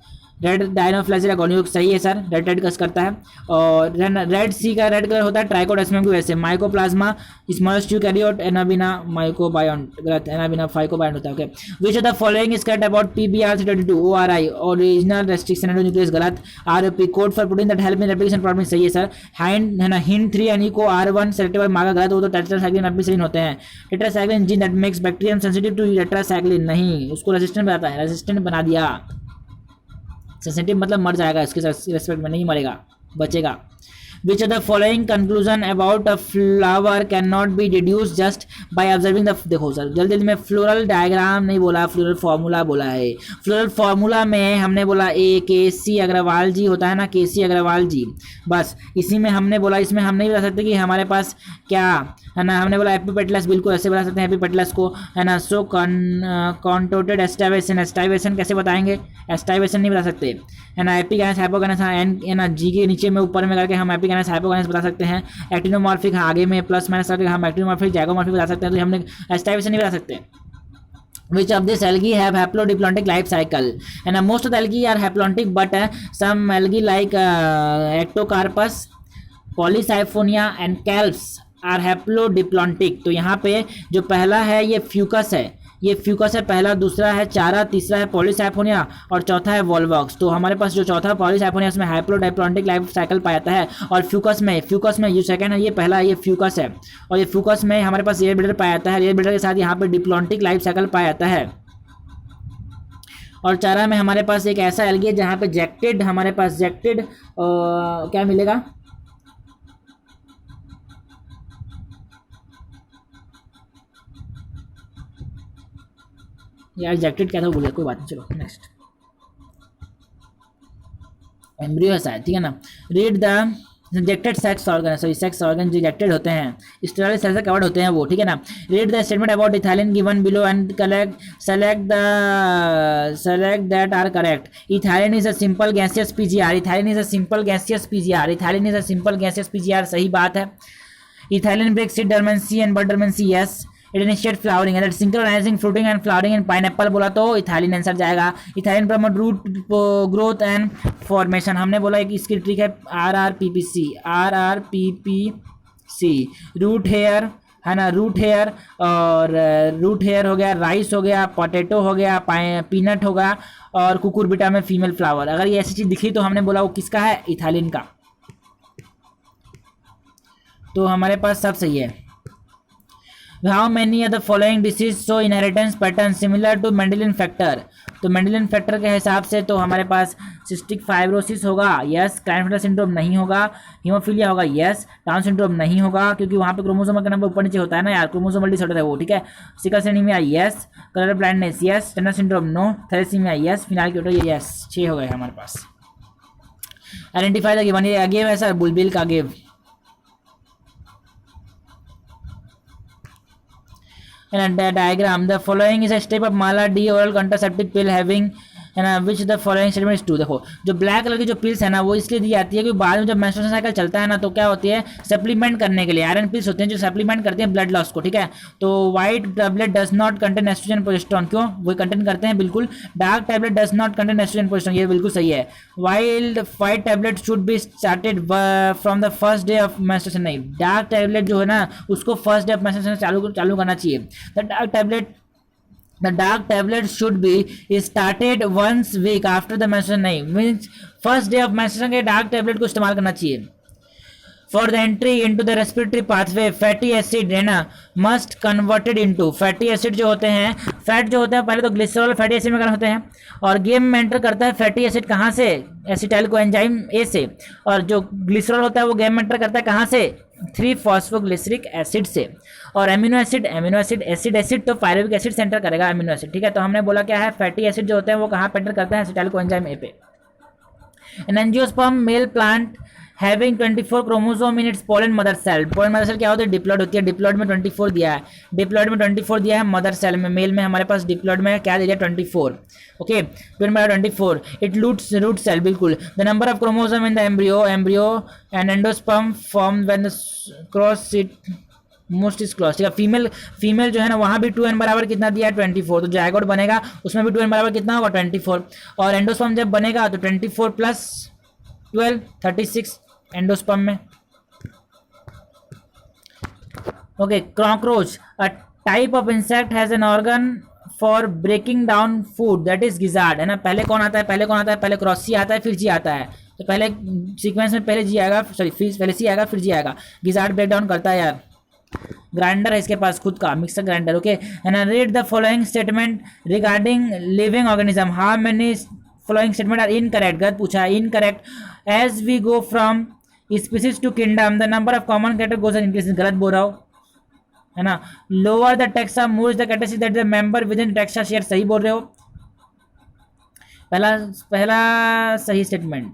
red dinoflagellate गोनियोक, सही है सर, रेड कस करता है। और रेड सी का रेड कलर होता है ट्राइकोडेस्मियम की वजह से। माइकोप्लाज्मा स्मॉलेस्ट यूकैरियोट, एनाबिना माइकोबायोन, गलत, एनाबिना फाइकोबायोन होता है। Okay, which of the following is correct about PBR322 ORI, original restriction endonuclease, गलत। ROP code for protein that help in replication problem, सही है सर। हाइंड है ना, हिंड 3 अनिको R1 सेलेक्टेबल मार्गा, गलत। वो तो टेट्रासाइक्लिन एम्पिसिलिन होते हैं। Tetracycline gene that makes bacterium sensitive to tetracycline, नहीं, उसको रेजिस्टेंट बताता है, रेजिस्टेंट बना दिया। सेंसिटिव मतलब मर जाएगा, इसके रेस्पेक्ट में नहीं मरेगा, बचेगा। Which of the following conclusion about a flower cannot be deduced just by observing the, देखो सर जल्दी जल्दी में फ्लोरल डायग्राम नहीं बोला, फ्लोरल फार्मूला बोला है। फ्लोरल फार्मूला में हमने बोला KC अग्रवाल जी होता है ना, KC अग्रवाल जी, बस इसी में हमने बोला। इसमें हम नहीं बता सकते कि हमारे पास क्या है ना, हमने बोला एपिपेटलस, बिल्कुल ऐसे बता सकते हैं एपिपेटलस को, है ना। सो कॉन्टोटेड एस्टाइवेशन, एस्टाइवेशन कैसे बताएंगे, एस्टाइवेशन नहीं बता सकते, है ना। एपिगैनस हाइपोगैनस, है ना, जी के नीचे में ऊपर में करके हम एपिगैनस हाइपोगैनस बता सकते हैं। एक्टिनोमॉर्फिक आगे में प्लस माइनस करके हम एक्टिनोमॉर्फिक जाइगोमॉर्फिक बता सकते हैं। तो हमने एस्टाइवेशन नहीं बता सकते। Which of these algae have haplodiplontic life cycle? And most of the algae are haplontic, but some algae like Ectocarpus, Polysiphonia and Calps are haplodiplontic. तो यहाँ पे जो पहला है ये फ्यूकस है, ये फ्यूकस है पहला, दूसरा है चारा, तीसरा है पॉलीसाइफोनिया और चौथा है वॉल्वॉक्स। तो हमारे पास जो चौथा पॉलीसाइफोनिया उसमें हाइप्लोडाइप्लॉन्टिक लाइफ साइकिल पाया है। और फ्यूकस में जो सेकंड है ये पहला ये फ्यूकस है, और ये फ्यूकस में हमारे पास एयर ब्लैडर पाया जाता है। एयर ब्लैडर के साथ यहाँ पे डिप्लॉन्टिक लाइफ साइकिल पाया जाता है। और चारा में हमारे पास एक ऐसा एल्गी है जहाँ पे जेक्टेड, हमारे पास जेक्टेड क्या मिलेगा, यार जेक्टेड क्या था बोलिए, कोई बात नहीं, चलो नेक्स्ट। एम्ब्रियो है शायद, ठीक है ना। Read the rejected sex organ, sorry sex organ rejected होते हैं, स्टेरॉइड सेल से कवर्ड होते हैं वो, ठीक है ना। Read the statement about ethylene given below and select that are correct. Ethylene is a simple gaseous PGR, ethylene is a simple gaseous PGR, ethylene is a simple gaseous PGR, सही बात है। Ethylene breaks seed dormancy and bud dormancy, yes. It initiate flowering and synchronising fruiting and flowering in pineapple बोला तो इथाइलिन आंसर जाएगा। Ethylene promote root growth and formation, हमने बोला कि इसकी ट्रिक है RRPPC, रूट हेयर है ना, रूट हेयर, और रूट हेयर हो गया, राइस हो गया, पोटैटो हो गया, पीनट होगा, और कुकुरबिटा में फीमेल फ्लावर। अगर ये ऐसी चीज़ दिखी तो हमने बोला वो किसका है, इथाइलिन का। तो हमारे पास सब सही है। How many of the following disease show inheritance pattern similar to Mendelian factor? तो मेंडेलियन फैक्टर के हिसाब से तो हमारे पास सिस्टिक फाइब्रोसिस होगा, यस। क्लाइनफेल्टर सिंड्रोम नहीं होगा। हीमोफीलिया होगा, यस। डाउन सिंड्रोम नहीं होगा क्योंकि वहाँ पे क्रोमोसोम का नंबर ऊपर नीचे होता है ना यार, क्रोमोसोमल डिसऑर्डर है वो, ठीक है। Sickle cell anaemia, yes. Colour blindness, yes. Turner syndrome, no. Thalassaemia, yes. Phenyl ketosis, yes. 6 हो गए हमारे पास। आइडेंटिफाई द गिवन, ये अगेव है सर, बुलबिल का agave. And the diagram, the following is a step of Mala D oral contraceptive pill having and which the following statement is true। देखो जो ब्लैक कलर की जो पिल्स है ना वो इसलिए दी जाती है कि बाद में जब मेंस्ट्रुएशन साइकिल चलता है ना तो क्या होती है, सप्लीमेंट करने के लिए आयरन पिल्स होते हैं जो सप्लीमेंट करते हैं ब्लड लॉस को, ठीक है। तो white tablet does not contain oestrogen progesterone, क्यों वो कंटेन करते हैं, बिल्कुल। Dark tablet does not contain oestrogen progesterone, ये बिल्कुल सही है। White tablet should be started from the first day of menstruation, नहीं, डार्क टैबलेट जो है ना उसको फर्स्ट डे ऑफ मेंस्ट्रुएशन चालू करना चाहिए। The dark tablet should be started once week after the menstruation, नहीं, means first day of menstruation के डार्क टैबलेट को इस्तेमाल करना चाहिए। For the entry into the respiratory pathway fatty acid है ना must converted into, fatty acid जो होते हैं, फैट जो होते हैं पहले तो ग्लिसरॉल फैटी एसिड में कन्वर्ट होते हैं, और गेम में एंटर करता है फैटी एसिड कहाँ से, एसिटाइल कोएंजाइम ए से, और जो ग्लिसरॉल होता है वो गेम में एंटर करता है कहाँ से, 3-फॉस्फोग्लिसरिक एसिड से। और एमिनो एसिड तो पायरुविक एसिड से एंटर करेगा एमिनो एसिड, ठीक है। तो हमने बोला क्या है, फैटी एसिड जो होते हैं वो कहाँ पे एंटर करते हैं, एसिटाइल कोएंजाइम ए पे। An angiosperm male plant having 24 chromosome in its pollen mother cell, pollen mother cell क्या होती है, डिप्लॉइड होती है। डिप्लॉइड में 24 दिया है, डिप्लॉइड में 24 दिया है मदर सेल में, मेल में हमारे पास डिप्लॉइड में क्या दिया 24, ओके। 24 इट रूट सेल, बिल्कुल। The number of chromosome in the embryo and endosperm form when the cross it most is clause, ठीक है। फीमेल जो है ना वहाँ भी 2n बराबर कितना दिया है 24, तो जायगोट बनेगा उसमें भी 2n बराबर कितना होगा 24, और एंडोस्पर्म जब बनेगा तो 24 + 12 36 एंडोस्पर्म में, okay. Cockroach a type of insect has an organ for breaking down food that is gizzard, है ना। पहले कौन आता है, पहले क्रॉस सी आता है फिर जी आता है, तो पहले सीक्वेंस में पहले जी आएगा, सॉरी पहले सी आएगा फिर जी आएगा। गिजार्ड ब्रेक डाउन करता है यार, ग्राइंडर है इसके पास खुद का, mixer grinder, okay. And read the following statement regarding living organism, how many following statement are incorrect, गलत पूछा है, incorrect. As we go from species to kingdom the number of common character goes increase, गलत बोल रहा हूँ, है ना। Lower the taxa more the category that the member within taxa share, सही बोल रहे हो, पहला सही स्टेटमेंट,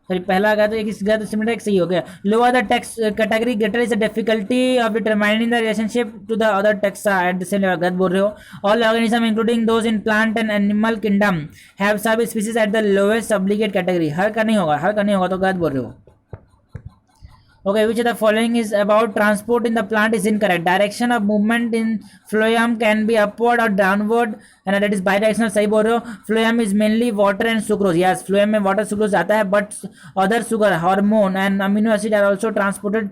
सॉरी पहला गया तो एक गलत स्टेटमेंट एक सही हो गया। Lower the taxa category greater is the difficulty of determining the relationship to the other taxa at the same level, गलत बोल रहे हो। All organism including those in plant and animal kingdom have sub species at the lowest obligate category, हर का नहीं होगा तो गलत बोल रहे हो। Okay, which of the following is about transport in the plant is incorrect. Direction of movement in phloem can be upward or downward, and that is bidirectional, सही बोल रहे हो। Phloem is mainly water and sucrose. Yes, phloem में water sucrose आता है, but other sugar, hormone and amino acid are also transported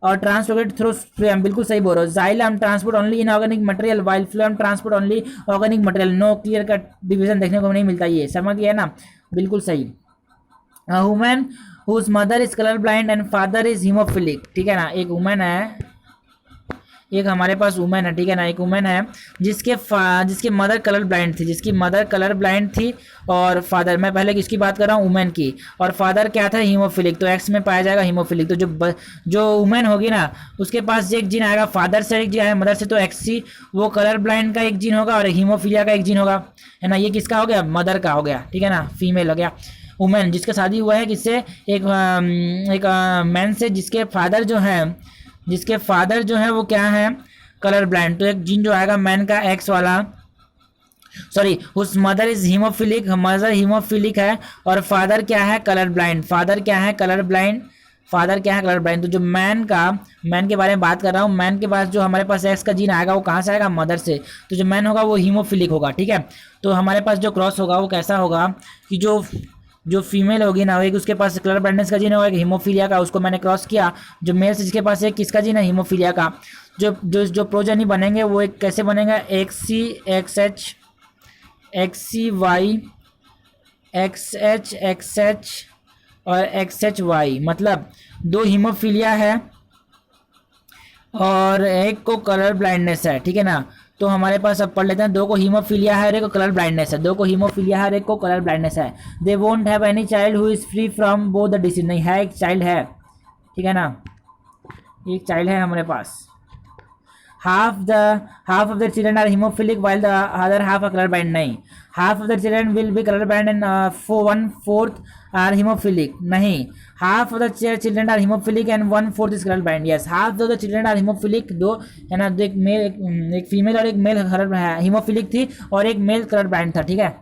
और ट्रांसपोर्टेड थ्रू फ्लोएम, बिल्कुल सही बोल रहे हो। Xylem transport only inorganic material while phloem transport only organic material. No clear cut division देखने को नहीं मिलता, ये समझ गया ना, बिल्कुल सही। Women whose mother is colour blind and father is haemophilic, ठीक है ना। एक वुमेन है, एक हमारे पास वुमेन है, ठीक है ना, एक वुमेन है जिसकी मदर कलर ब्लाइंड थी, जिसकी मदर कलर ब्लाइंड थी और फादर, मैं पहले किसकी बात कर रहा हूँ, वुमेन की, और फादर क्या था, हीमोफिलिक, तो एक्स में पाया जाएगा हीमोफिलिक। तो जो वुमेन होगी ना उसके पास एक जीन आएगा, फादर से एक जीन आएगा, मदर से, तो एक्सी वो कलर ब्लाइंड का एक जीन होगा और हीमोफिलिया का एक जीन होगा, है ना। ये किसका हो गया, मदर का हो गया, ठीक है ना, फीमेल हो गया। वुमेन जिसका शादी हुआ है किससे, एक मैन से जिसके फादर जो है वो क्या है, कलर ब्लाइंड, तो एक जीन जो आएगा मैन का एक्स वाला, सॉरी उस mother is haemophilic, mother haemophilic है और फादर क्या है, कलर ब्लाइंड, फादर क्या है, कलर ब्लाइंड, फादर क्या है, कलर ब्लाइंड। तो जो मैन के बारे में बात कर रहा हूँ, मैन के पास जो हमारे पास एक्स का जीन आएगा वो कहाँ से आएगा, मदर से, तो जो मैन होगा वो हीमोफिलिक होगा, ठीक है। तो हमारे पास जो क्रॉस होगा वो कैसा होगा कि जो फीमेल होगी ना, एक उसके पास कलर ब्लाइंडनेस का जीन होगा, एक हीमोफीलिया का, उसको मैंने क्रॉस किया। जो मेल से जिसके पास एक किसका जीन है, हीमोफीलिया का, जो प्रोजनी बनेंगे वो एक कैसे बनेगा, एक्सी वाई एक्स एच और एक्स एच वाई, मतलब दो हीमोफीलिया है और एक को कलर ब्लाइंडनेस है, ठीक है ना। तो हमारे पास अब पढ़ लेते हैं, दो को हीमोफीलिया है और एक को कलर ब्लाइंडनेस है, दो को हीमोफीलिया है और एक को कलर ब्लाइंडनेस है। They won't have any child who is free from both the disease, नहीं है, एक चाइल्ड है, ठीक है ना, एक चाइल्ड है हमारे पास। half of the children are hemophilic while the other half are color blind, नहीं, half of the children will be color blind and 1/4 are hemophilic, नहीं, half of the children are hemophilic and 1/4 is color blind, yes, half of the children are hemophilic, दो है ना, एक मेल एक फीमेल और एक मेल हीमोफिलिक थी और एक मेल कलर ब्लाइंड था, ठीक है।